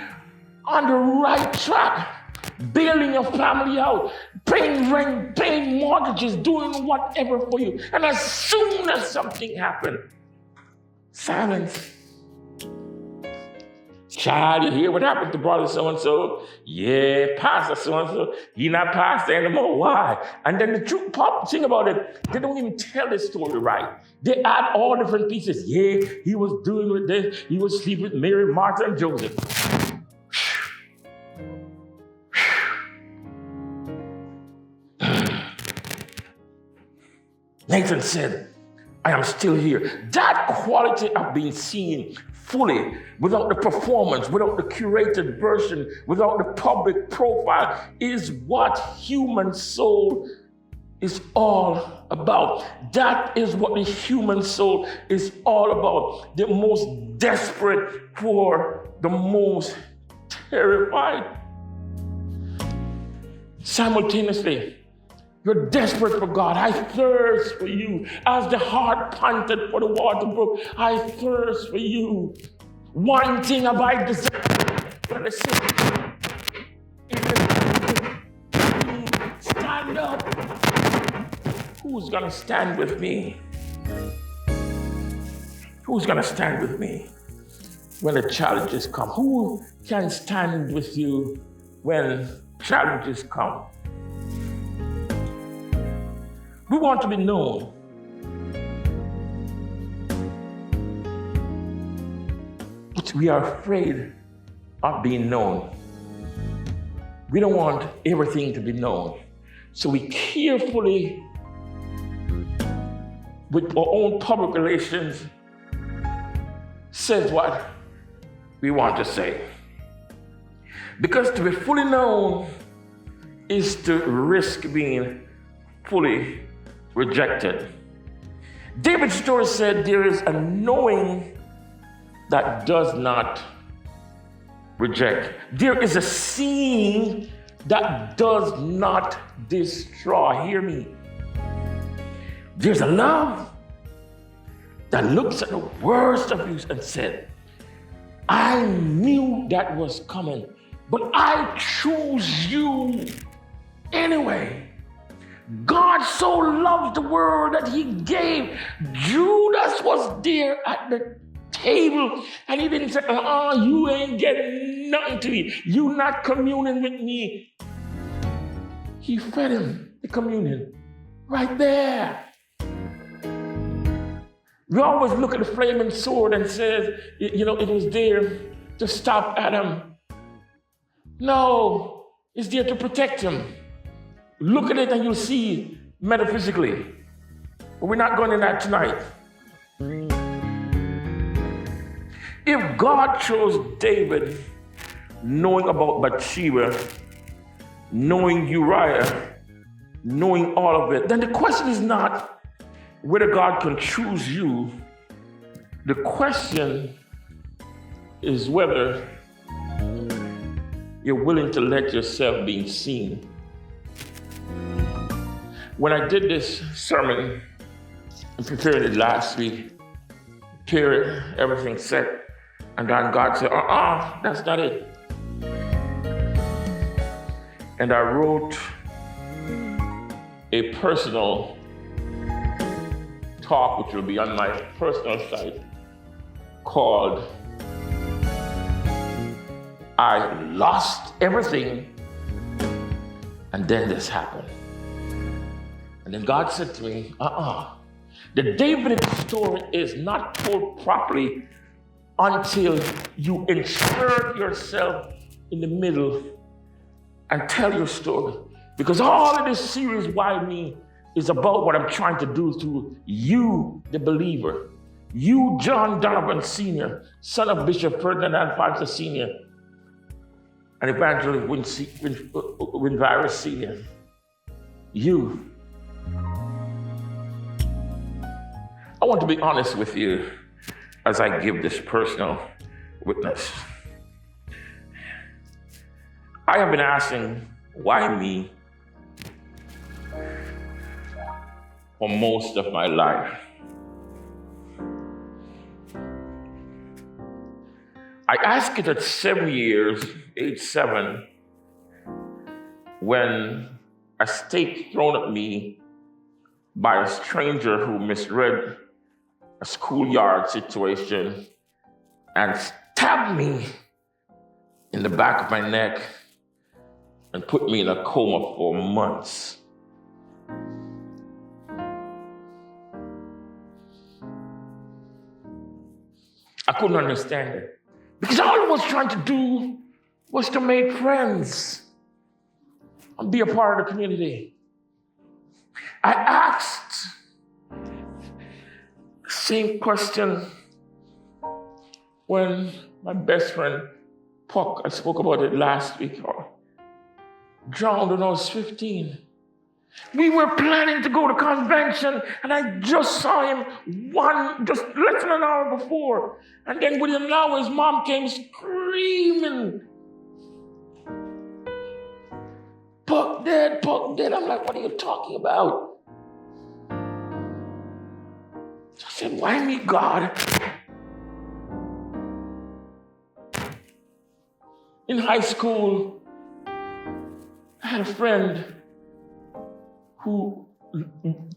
S1: on the right track, bailing your family out, paying rent, paying mortgages, doing whatever for you. And as soon as something happened, silence. Child, you hear what happened to brother so-and-so? Yeah, pastor so-and-so. He not pastor anymore. Why? And then the truth thing about it, they don't even tell the story right. They add all different pieces. Yeah, he was doing with this. He was sleeping with Mary, Martha, and Joseph. Nathan said, I am still here. That quality of being seen fully, without the performance, without the curated version, without the public profile, is what human soul is all about. That is what the human soul is all about. The most desperate for the most terrified. Simultaneously, you're desperate for God. I thirst for you. As the heart panted for the water brook, I thirst for you. One thing have I desired. Let us say, stand up. Who's going to stand with me? Who's going to stand with me when the challenges come? Who can stand with you when challenges come? We want to be known. But we are afraid of being known. We don't want everything to be known. So we carefully, with our own public relations, says what we want to say. Because to be fully known is to risk being fully rejected. David's story said there is a knowing that does not reject. There is a seeing that does not destroy. Hear me. There's a love that looks at the worst of you and said, I knew that was coming, but I choose you anyway. God so loved the world that he gave. Judas was there at the table and he didn't say, you ain't getting nothing to eat. You not communing with me. He fed him the communion right there. We always look at the flaming sword and says, it was there to stop Adam. No, it's there to protect him. Look at it and you'll see metaphysically. But we're not going in that tonight. If God chose David, knowing about Bathsheba, knowing Uriah, knowing all of it, then the question is not whether God can choose you. The question is whether you're willing to let yourself be seen. When I did this sermon and prepared it last week, prepared everything set, and then God said, that's not it. And I wrote a personal talk, which will be on my personal site, called I Lost Everything, and then this happened. And then God said to me, the David story is not told properly until you insert yourself in the middle and tell your story. Because all of this series, Why Me, is about what I'm trying to do through you, the believer. You, John Donavon Sr., son of Bishop Ferdinand Foster Sr., and Evangelist Winvirus Sr. You. I want to be honest with you as I give this personal witness. I have been asking, why me, for most of my life. I asked it at 7 years, age 7, when a stake thrown at me by a stranger who misread a schoolyard situation and stabbed me in the back of my neck and put me in a coma for months. I couldn't understand it. Because all I was trying to do was to make friends and be a part of the community. I asked the same question when my best friend, Puck, I spoke about it last week, drowned when I was 15. We were planning to go to convention, and I just saw him just less than an hour before. And then within an hour, his mom came screaming. Puck dead, Puck dead. I'm like, what are you talking about? So I said, why me, God? In high school, I had a friend who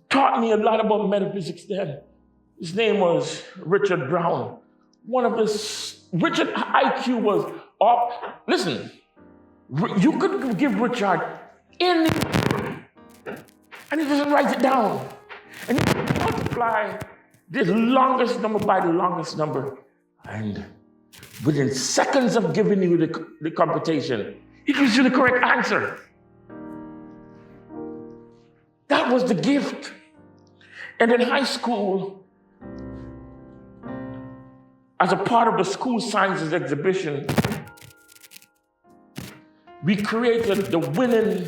S1: taught me a lot about metaphysics then. His name was Richard Brown. Richard IQ was off. Listen, you could give Richard any, and he doesn't write it down. And you multiply the longest number by the longest number. And within seconds of giving you the computation, he gives you the correct answer. That was the gift. And in high school, as a part of the school sciences exhibition, we created the winning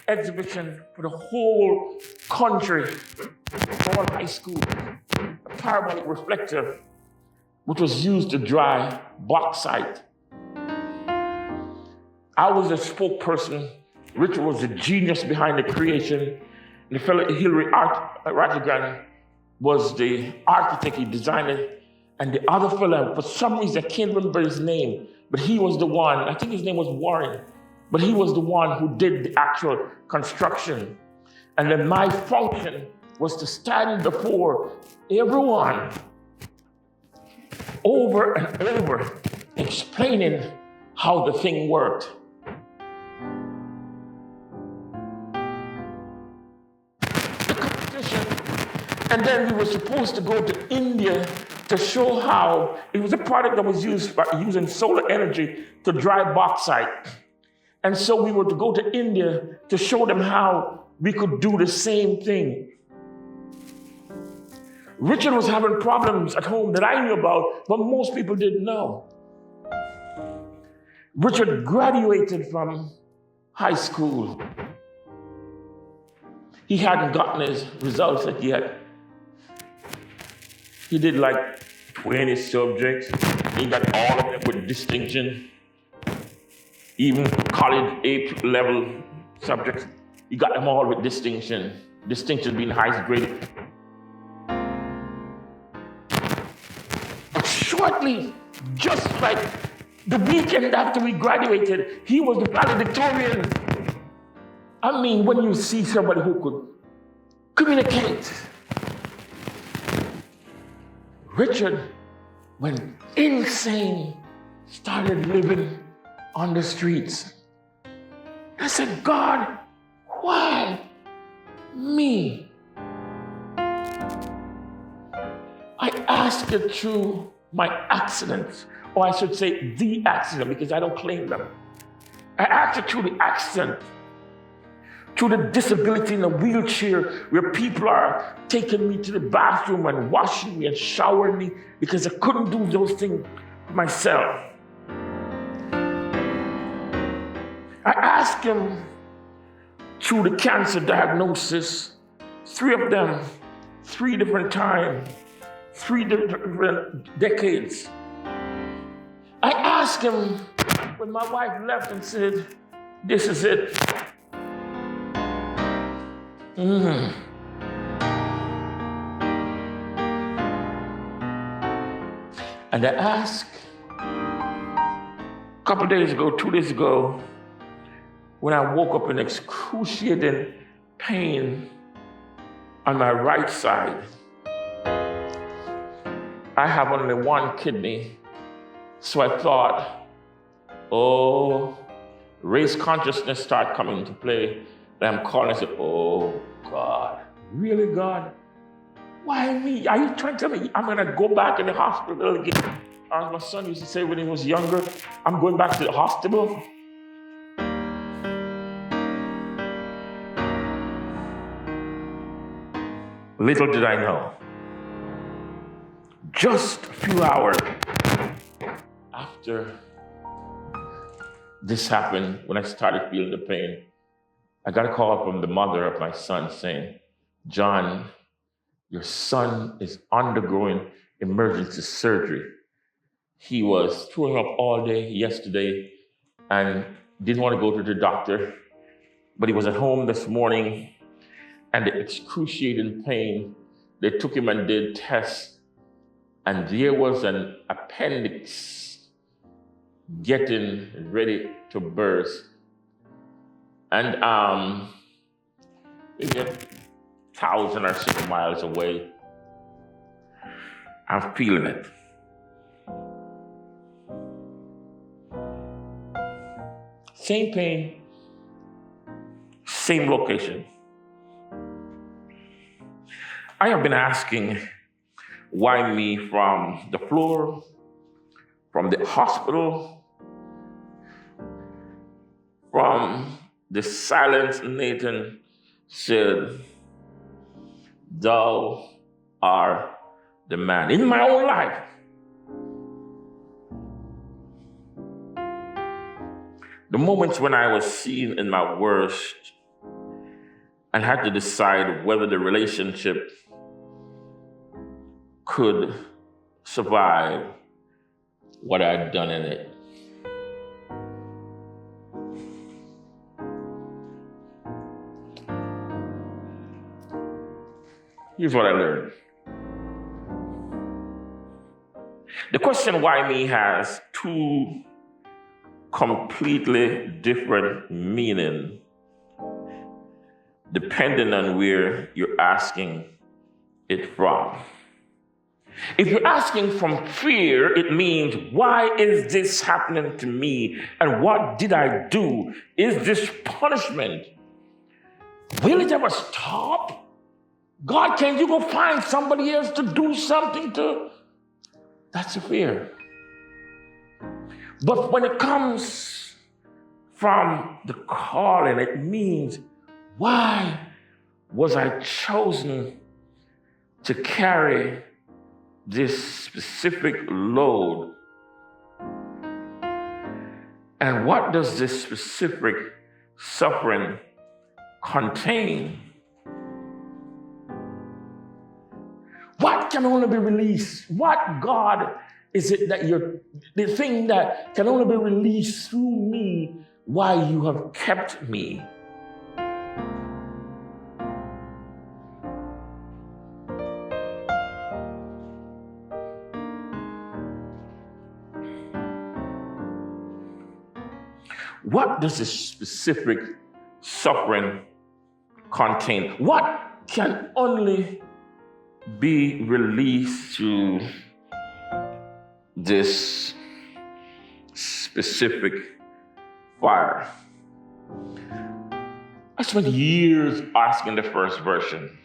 S1: exhibition for the whole country, for all high schools. A parabolic reflector, which was used to dry bauxite. I was a spokesperson. Richard was the genius behind the creation. And the fellow Hilary Rattigan was the architect. He designed it. And the other fellow, for some reason, I can't remember his name, but he was the one, I think his name was Warren, but he was the one who did the actual construction. And then my function was to stand before everyone over and over, explaining how the thing worked. The competition, and then we were supposed to go to India to show how it was a product that was used by using solar energy to dry bauxite. And so we were to go to India to show them how we could do the same thing. Richard was having problems at home that I knew about, but most people didn't know. Richard graduated from high school. He hadn't gotten his results yet. He did like 20 subjects. He got all of them with distinction. Even college A-level subjects, he got them all with distinction. Distinction being the highest grade. But shortly, just like the weekend after we graduated, he was the valedictorian. I mean, when you see somebody who could communicate. Richard went insane, started living on the streets. I said, God, why me? I asked it through my accidents, or I should say the accident, because I don't claim them. I asked it through the accident, through the disability in a wheelchair, where people are taking me to the bathroom and washing me and showering me because I couldn't do those things myself. I asked him through the cancer diagnosis, 3 of them, 3 different times, 3 different decades. I asked him when my wife left and said, this is it. And I asked a couple days ago, 2 days ago, when I woke up in excruciating pain on my right side. I have only 1 kidney, so I thought, oh, race consciousness started coming into play. And I'm calling and I said, oh, God, really, God? Why me? Are you trying to tell me I'm going to go back in the hospital again? As my son used to say when he was younger, I'm going back to the hospital. Little did I know, just a few hours after this happened, when I started feeling the pain, I got a call from the mother of my son saying, John, your son is undergoing emergency surgery. He was throwing up all day yesterday, and didn't want to go to the doctor, but he was at home this morning, and the excruciating pain, they took him and did tests, and there was an appendix getting ready to burst. And maybe 1,000 or so miles away, I'm feeling it. Same pain, same location. I have been asking why me, from the floor, from the hospital, from the silence. Nathan said, "Thou art the man." In my own life, the moments when I was seen in my worst and had to decide whether the relationship could survive what I'd done in it. Here's what I learned. The question why me has two completely different meaning depending on where you're asking it from. If you're asking from fear, it means, why is this happening to me? And what did I do? Is this punishment? Will it ever stop? God, can you go find somebody else to do something to? That's a fear. But when it comes from the calling, it means, why was I chosen to carry this specific load? And what does this specific suffering contain? What can only be released? What God is it that the thing that can only be released through me, why you have kept me? What does this specific suffering contain? What can only be released through this specific fire? I spent years asking the first version,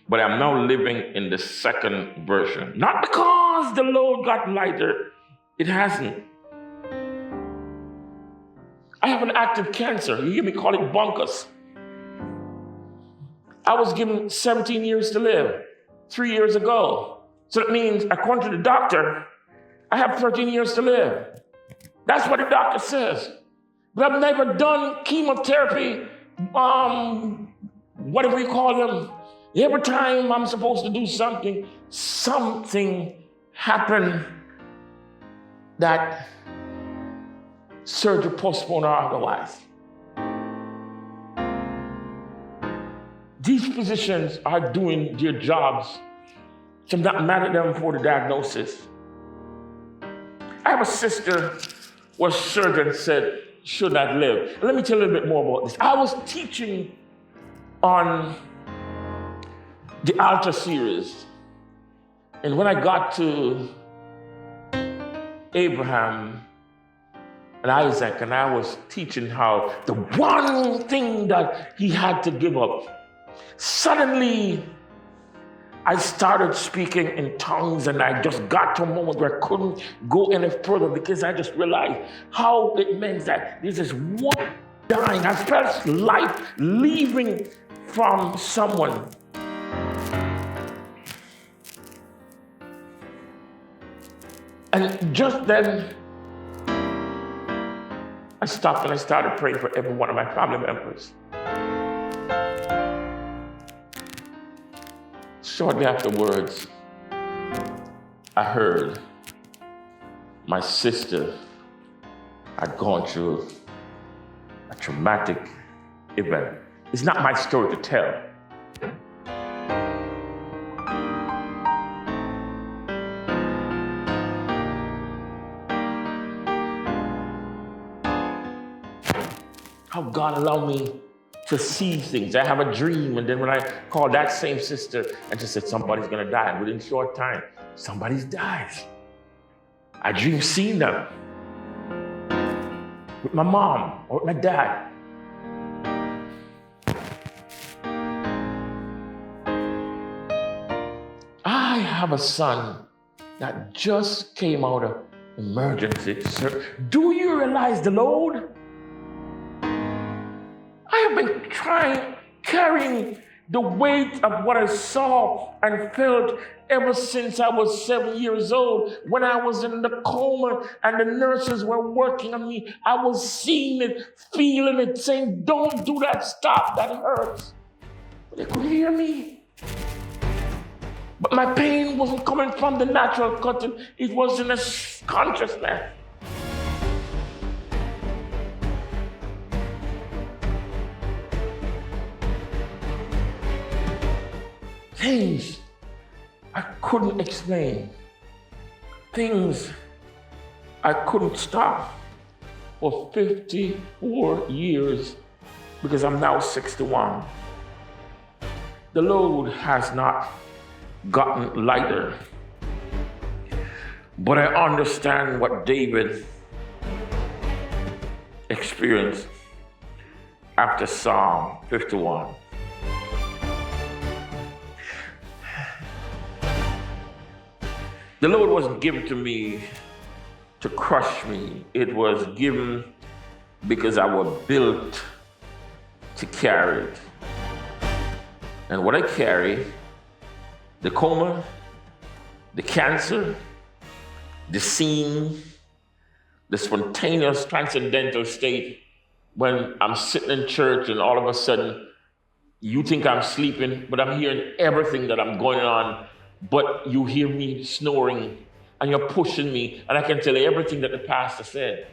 S1: but I'm now living in the second version. Not because the load got lighter, it hasn't. I have an active cancer. You hear me call it bonkers. I was given 17 years to live 3 years ago. So that means, according to the doctor, I have 13 years to live. That's what the doctor says. But I've never done chemotherapy, whatever you call them. Every time I'm supposed to do something, something happened that surgery postponed or otherwise. These physicians are doing their jobs, so I'm not mad at them for the diagnosis. I have a sister where surgeon said should not live. And let me tell you a little bit more about this. I was teaching on the Altar series, and when I got to Abraham and Isaac, and I was teaching how the one thing that he had to give up, suddenly I started speaking in tongues, and I just got to a moment where I couldn't go any further because I just realized how it meant that this is one dying. I felt life leaving from someone. And just then, I stopped and I started praying for every one of my family members. Shortly afterwards, I heard My sister had gone through a traumatic event. It's not my story to tell. How God allowed me to see things. I have a dream, and then when I called that same sister, and she said, somebody's gonna die. And within a short time, somebody dies. I dream seeing them with my mom or with my dad. I have a son that just came out of emergency. Sir, do you realize the load? I have been carrying the weight of what I saw and felt ever since I was 7 years old. When I was in the coma and the nurses were working on me, I was seeing it, feeling it, saying, don't do that, stop, that hurts. But they couldn't hear me. But my pain wasn't coming from the natural cutting, it was in a consciousness. Things I couldn't explain. Things I couldn't stop for 54 years because I'm now 61. The load has not gotten lighter. But I understand what David experienced after Psalm 51. The Lord wasn't given to me to crush me. It was given because I was built to carry it. And what I carry, the coma, the cancer, the scene, the spontaneous transcendental state when I'm sitting in church and all of a sudden you think I'm sleeping, but I'm hearing everything that I'm going on. But you hear me snoring and you're pushing me, and I can tell you everything that the pastor said.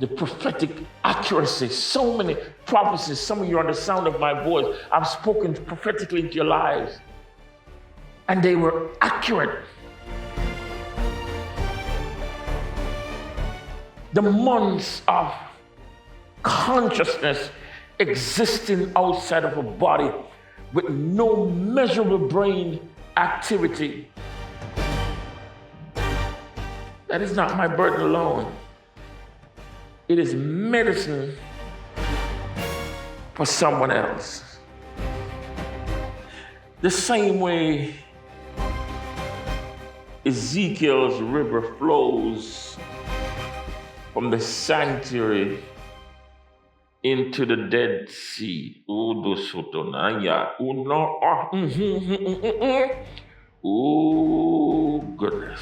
S1: The prophetic accuracy, so many prophecies, some of you are the sound of my voice. I've spoken prophetically into your lives, and they were accurate. The months of consciousness existing outside of a body with no measurable brain activity. That is not my burden alone. It is medicine for someone else. The same way Ezekiel's river flows from the sanctuary into the Dead Sea. Oh, goodness.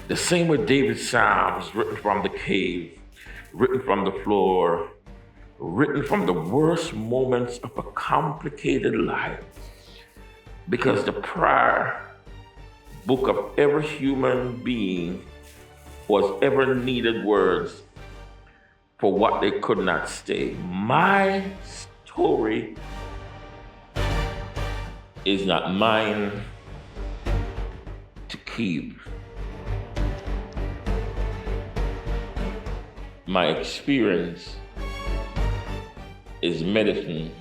S1: The same way David's Psalms, written from the cave, written from the floor, written from the worst moments of a complicated life. Because the prayer book of every human being was ever needed words for what they could not say. My story is not mine to keep. My experience is medicine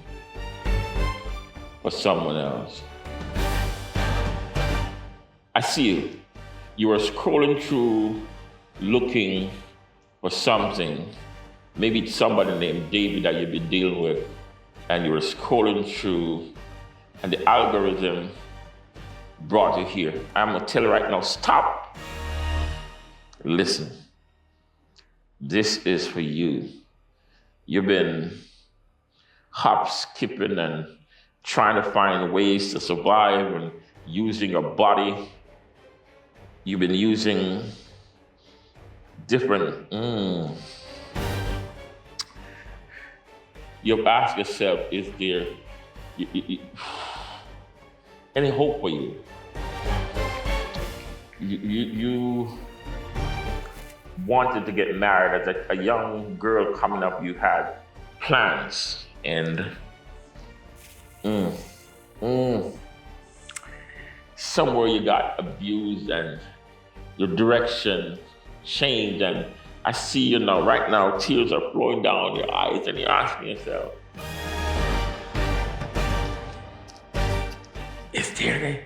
S1: for someone else. I see you. You are scrolling through looking for something. Maybe it's somebody named David that you've been dealing with, and you're scrolling through, and the algorithm brought you here. I'm gonna tell you right now, stop. Listen. This is for you. You've been hop skipping and trying to find ways to survive and using your body. You've been using different, You've asked yourself, is there any hope for you? You wanted to get married as a young girl coming up. You had plans, and somewhere you got abused and your direction changed. And I see you now, right now, tears are flowing down your eyes, and you're asking yourself, is there any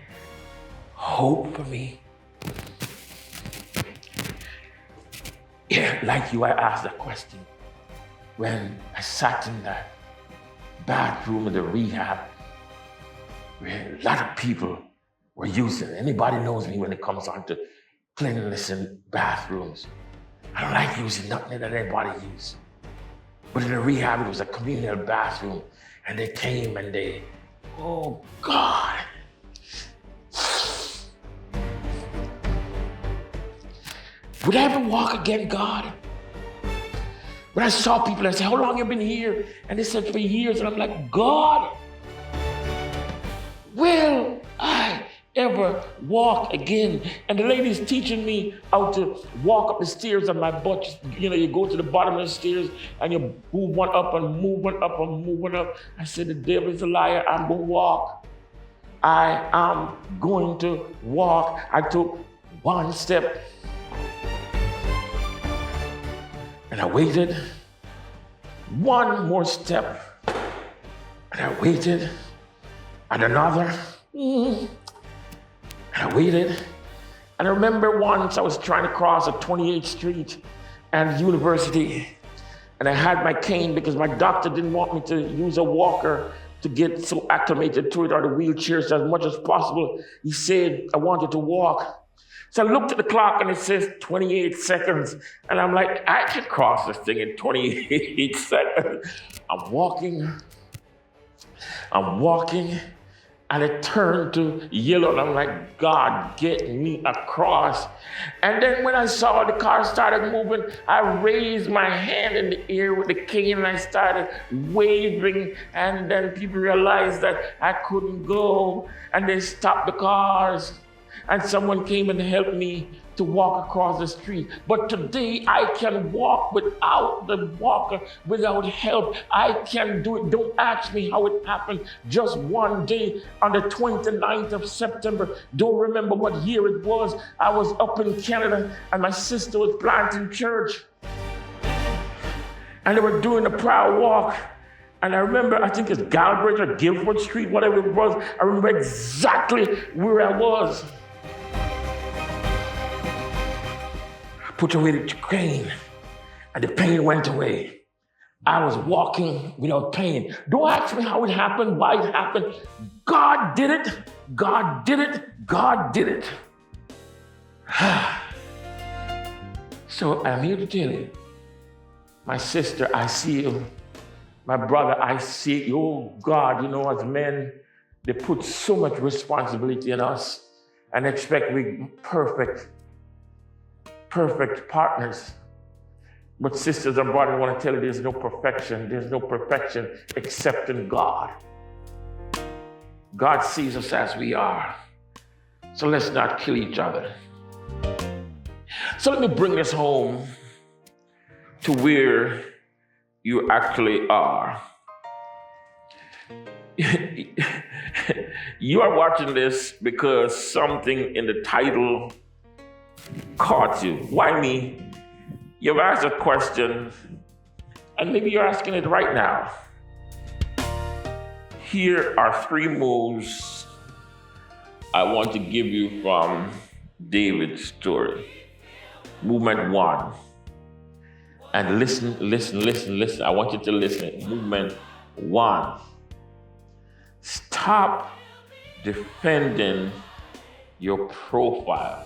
S1: hope for me? Yeah, like you, I asked that question when I sat in that bathroom in the rehab where a lot of people were using it. Anybody knows me when it comes on to cleanliness in bathrooms. I don't like using nothing that anybody uses. But in the rehab, it was a communal bathroom, and they came and they, oh God. Would I ever walk again, God? When I saw people, I said, how long have you been here? And they said, for years. And I'm like, God, will I ever walk again? And the lady's teaching me how to walk up the stairs on my butt. You know, you go to the bottom of the stairs and you move one up and move one up and move one up. I said, the devil is a liar. I'm going to walk. I am going to walk. I took one step. And I waited, one more step, and I waited, and another, and I waited. And I remember once I was trying to cross at 28th Street and University, and I had my cane because my doctor didn't want me to use a walker to get so acclimated to it, or the wheelchairs as much as possible. He said I wanted to walk. So I looked at the clock and it says 28 seconds. And I'm like, I can cross this thing in 28 seconds. I'm walking, and it turned to yellow. And I'm like, God, get me across. And then when I saw the car started moving, I raised my hand in the air with the cane and I started waving. And then people realized that I couldn't go, and they stopped the cars. And someone came and helped me to walk across the street. But today I can walk without the walker, without help. I can do it. Don't ask me how it happened. Just one day on the 29th of September, don't remember what year it was. I was up in Canada and my sister was planting church. And they were doing a prayer walk. And I remember, I think it's Galbraith or Guilford Street, whatever it was. I remember exactly where I was. Put away the cane, and the pain went away. I was walking without pain. Don't ask me how it happened, why it happened. God did it. God did it. God did it. So I'm here to tell you, my sister, I see you. My brother, I see you. Oh God, you know, as men, they put so much responsibility on us and expect we perfect partners. But sisters and brothers, I want to tell you, there's no perfection. There's no perfection except in God. God sees us as we are. So let's not kill each other. So let me bring this home to where you actually are. You are watching this because something in the title caught you. Why me? You've asked a question, and maybe you're asking it right now. Here are 3 moves I want to give you from David's story. Movement 1. And listen. I want you to listen. Movement 1. Stop defending your profile.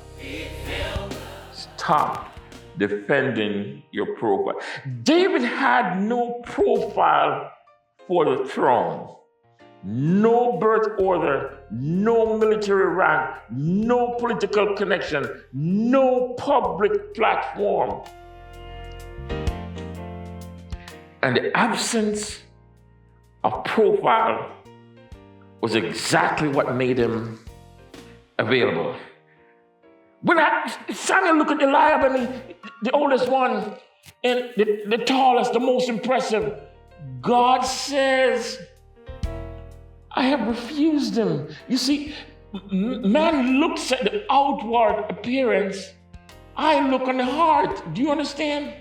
S1: Stop defending your profile. David had no profile for the throne. No birth order, no military rank, no political connection, no public platform. And the absence of profile was exactly what made him available. When Samuel looked at Eliab, and the oldest one, and the tallest, the most impressive, God says, I have refused him. You see, man looks at the outward appearance. I look on the heart. Do you understand?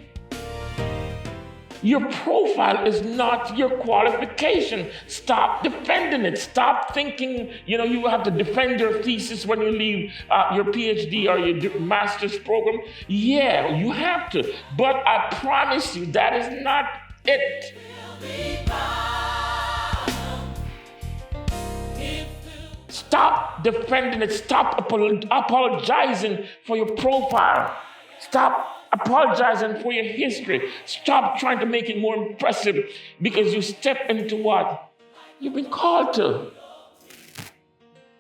S1: Your profile is not your qualification. Stop defending it. Stop thinking, you have to defend your thesis when you leave your PhD or your master's program. Yeah, you have to. But I promise you, that is not it. Stop defending it. Stop apologizing for your profile. Stop apologizing for your history. Stop trying to make it more impressive because you step into what you've been called to.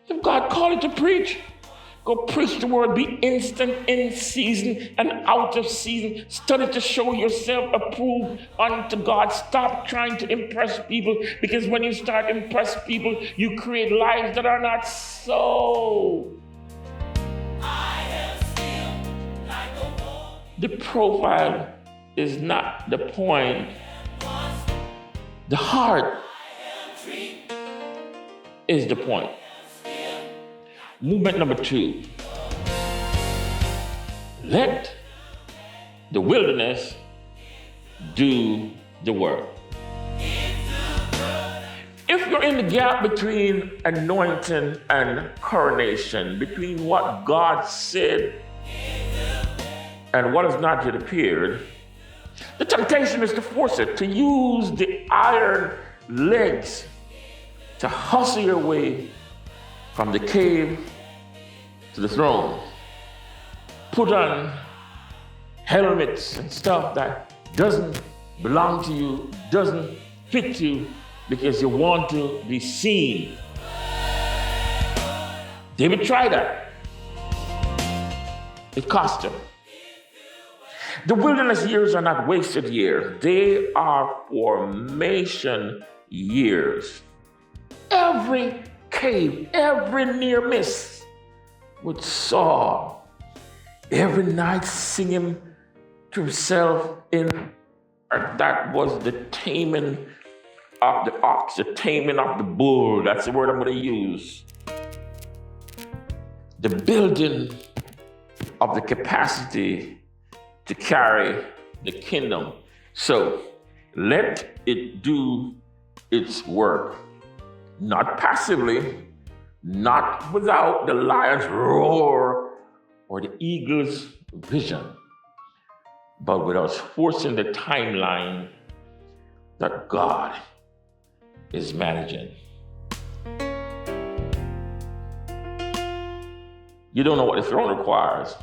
S1: If God called you to preach, go preach the word. Be instant in season and out of season. Study to show yourself approved unto God. Stop trying to impress people, because when you start to impress people, you create lives that are not so. The profile is not the point. The heart is the point. Movement number 2. Let the wilderness do the work. If you're in the gap between anointing and coronation, between what God said and what has not yet appeared, the temptation is to force it, to use the iron legs to hustle your way from the cave to the throne. Put on helmets and stuff that doesn't belong to you, doesn't fit you, because you want to be seen. David tried that. It cost him. The wilderness years are not wasted years. They are formation years. Every cave, every near miss with Saul, every night singing to himself that was the taming of the ox, the taming of the bull. That's the word I'm going to use. The building of the capacity to carry the kingdom. So let it do its work, not passively, not without the lion's roar or the eagle's vision, but without forcing the timeline that God is managing. You don't know what the throne requires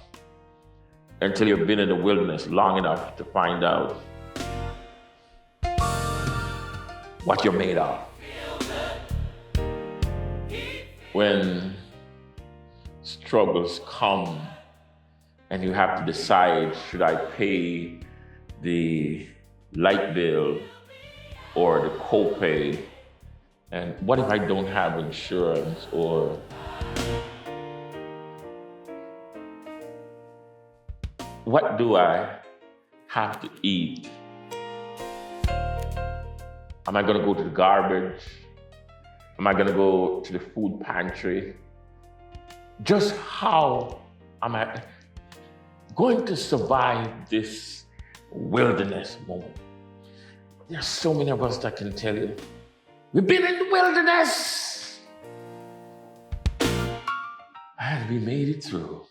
S1: until you've been in the wilderness long enough to find out what you're made of. When struggles come and you have to decide, should I pay the light bill or the copay? And what if I don't have insurance? Or what do I have to eat? Am I going to go to the garbage? Am I going to go to the food pantry? Just how am I going to survive this wilderness moment? There's so many of us that can tell you, we've been in the wilderness and we made it through.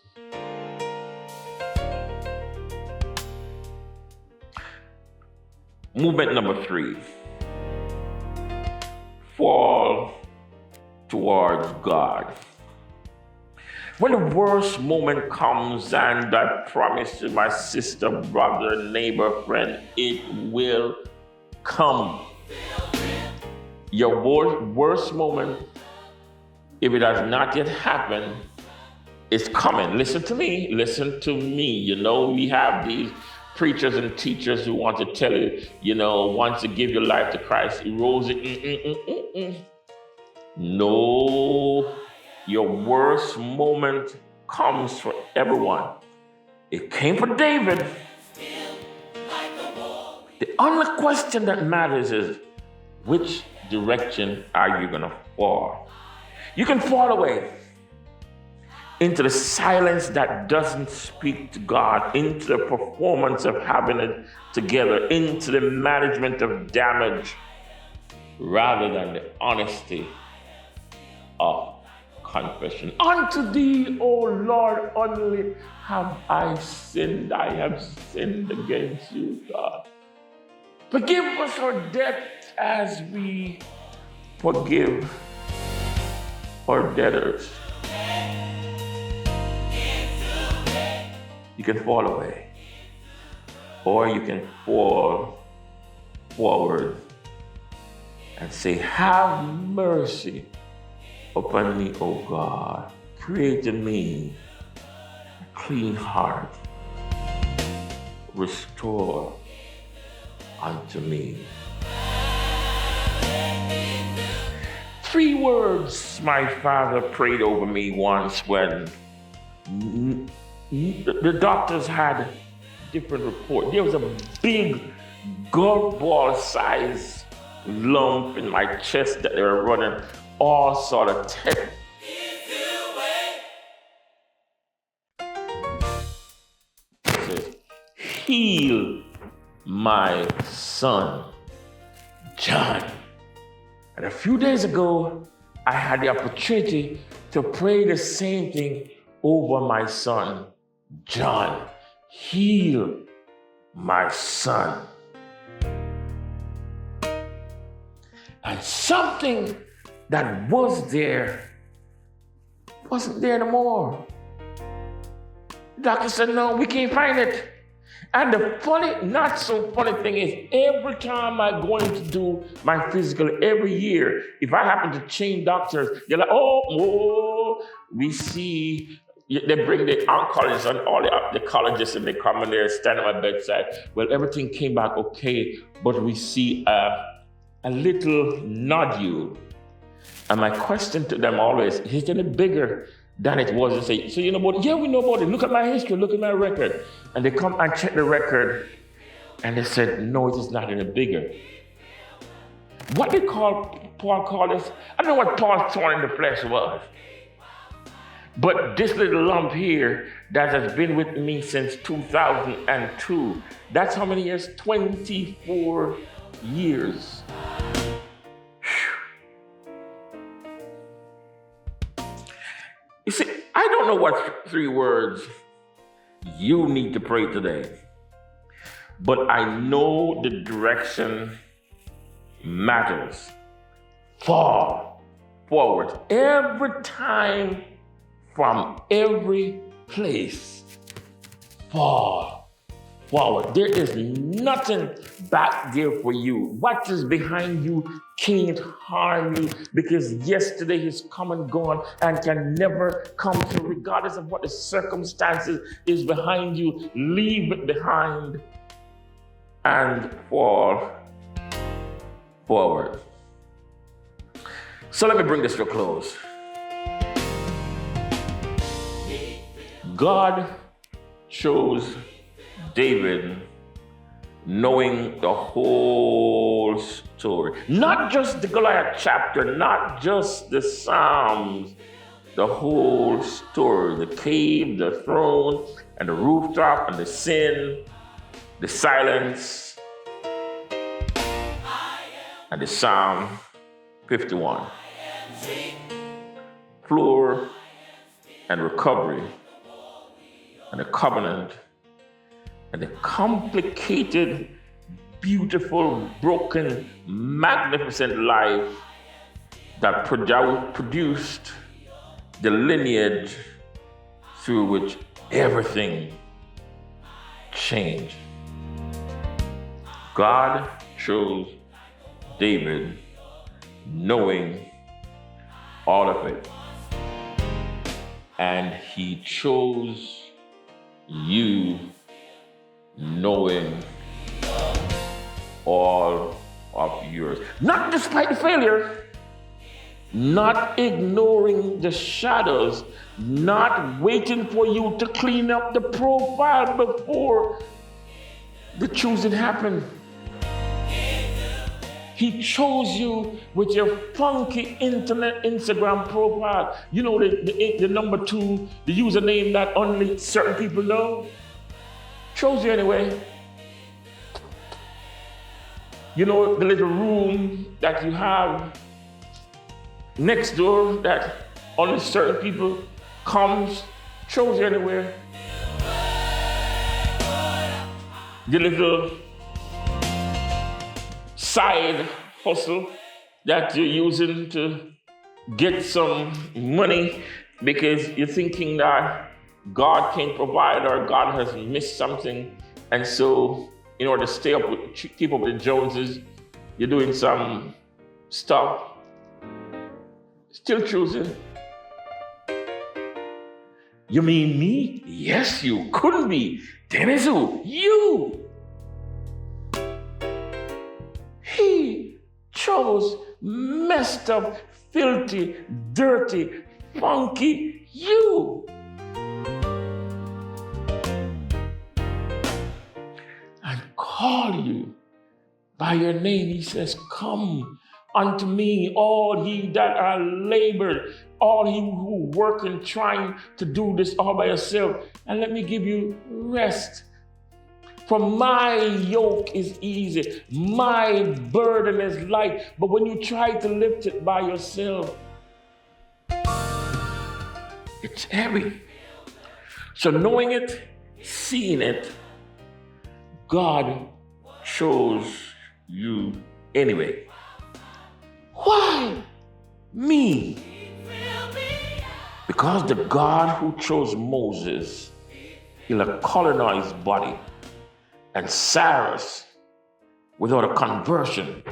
S1: Movement number 3. Fall towards God. When the worst moment comes, and I promise you, my sister, brother, neighbor, friend, it will come. Your worst moment, if it has not yet happened, is coming. Listen to me. Listen to me. You know, we have these preachers and teachers who want to tell you, once you give your life to Christ, he rose it. No, your worst moment comes for everyone. It came for David. The only question that matters is, which direction are you going to fall? You can fall away into the silence that doesn't speak to God, into the performance of having it together, into the management of damage, rather than the honesty of confession. Unto thee, O Lord, only have I sinned. I have sinned against you, God. Forgive us our debt as we forgive our debtors. You can fall away, or you can fall forward and say, have mercy upon me, O God. Create in me a clean heart. Restore unto me. 3 words my father prayed over me once when the doctors had different report. There was a big golf ball size lump in my chest that they were running all sort of tests. It says, heal my son, John. And a few days ago, I had the opportunity to pray the same thing over my son, John. Heal my son. And something that was there wasn't there anymore. The doctor said, no, we can't find it. And the funny, not so funny thing is, every time I go in to do my physical every year, if I happen to change doctors, they're like, oh, we see, they bring the oncologists and all the oncologists and they come in there, stand at my bedside. Well, everything came back okay, but we see a little nodule. And my question to them always, is it bigger than it was? And say, so you know about it? Yeah, we know about it. Look at my history, look at my record. And they come and check the record, and they said, no, it is not any bigger. What did Paul call this? I don't know what Paul's thorn in the flesh was. But this little lump here that has been with me since 2002, that's how many years? 24 years. You see, I don't know what 3 words you need to pray today, but I know the direction matters. Fall forward every time from every place. Fall forward. There is nothing back there for you. What is behind you can't harm you, because yesterday has come and gone and can never come to, regardless of what the circumstances is behind you. Leave it behind and fall forward. So let me bring this to a close. God chose David knowing the whole story. Not just the Goliath chapter, not just the Psalms, the whole story. The cave, the throne, and the rooftop, and the sin, the silence, and the Psalm 51. Floor and recovery, and the covenant, and the complicated, beautiful, broken, magnificent life that produced the lineage through which everything changed. God chose David knowing all of it. And he chose you knowing all of yours. Not despite the failure, not ignoring the shadows, not waiting for you to clean up the profile before the choosing happened. He chose you with your funky internet Instagram profile. You know, the number 2, the username that only certain people know. Chose you anyway. You know, the little room that you have next door that only certain people comes, chose you anywhere. The little side hustle that you're using to get some money because you're thinking that God can't provide or God has missed something. And so in order to stay up with, keep up with the Joneses, you're doing some stuff. Still choosing. You mean me? Yes, you couldn't be. Then it's who? You. He chose messed up, filthy, dirty, funky you. And call you by your name. He says, come unto me, all ye that are labored, all ye who work and trying to do this all by yourself, and let me give you rest. For my yoke is easy, my burden is light. But when you try to lift it by yourself, it's heavy. So knowing it, seeing it, God chose you anyway. Why me? Because the God who chose Moses, he'll colonize his body, and Cyrus without a conversion.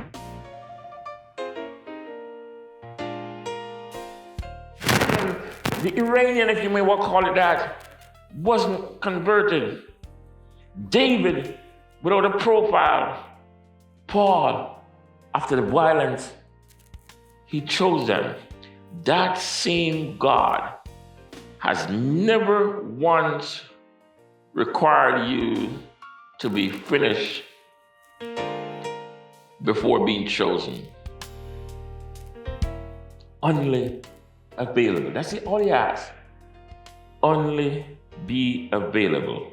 S1: And the Iranian, if you may well call it that, wasn't converted. David without a profile. Paul, after the violence, he chose them. That same God has never once required you to be finished before being chosen. Only available. That's it, all he asks. Only be available.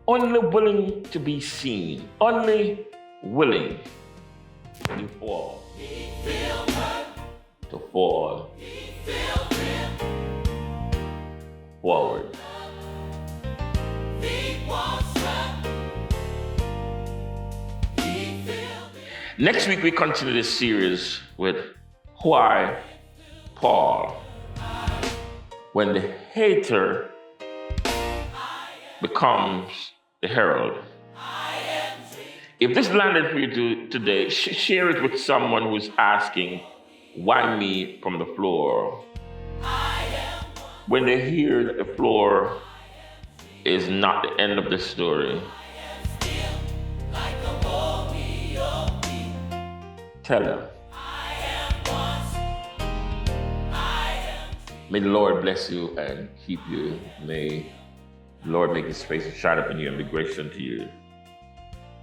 S1: Only willing to be seen. Only willing to fall. To fall forward. Next week we continue this series with why Paul, when the hater becomes the herald. If this landed for you today, share it with someone who's asking, why me from the floor? When they hear that the floor is not the end of the story, tell them. May the Lord bless you and keep you. May the Lord make his face to shine upon you and be gracious unto you.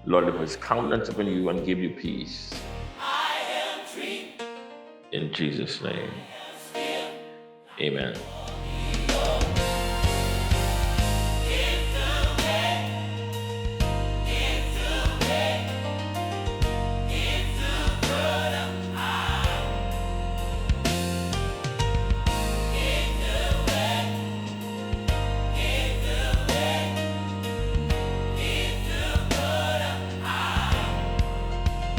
S1: Lord, lift his countenance upon you and give you peace. In Jesus' name. Amen.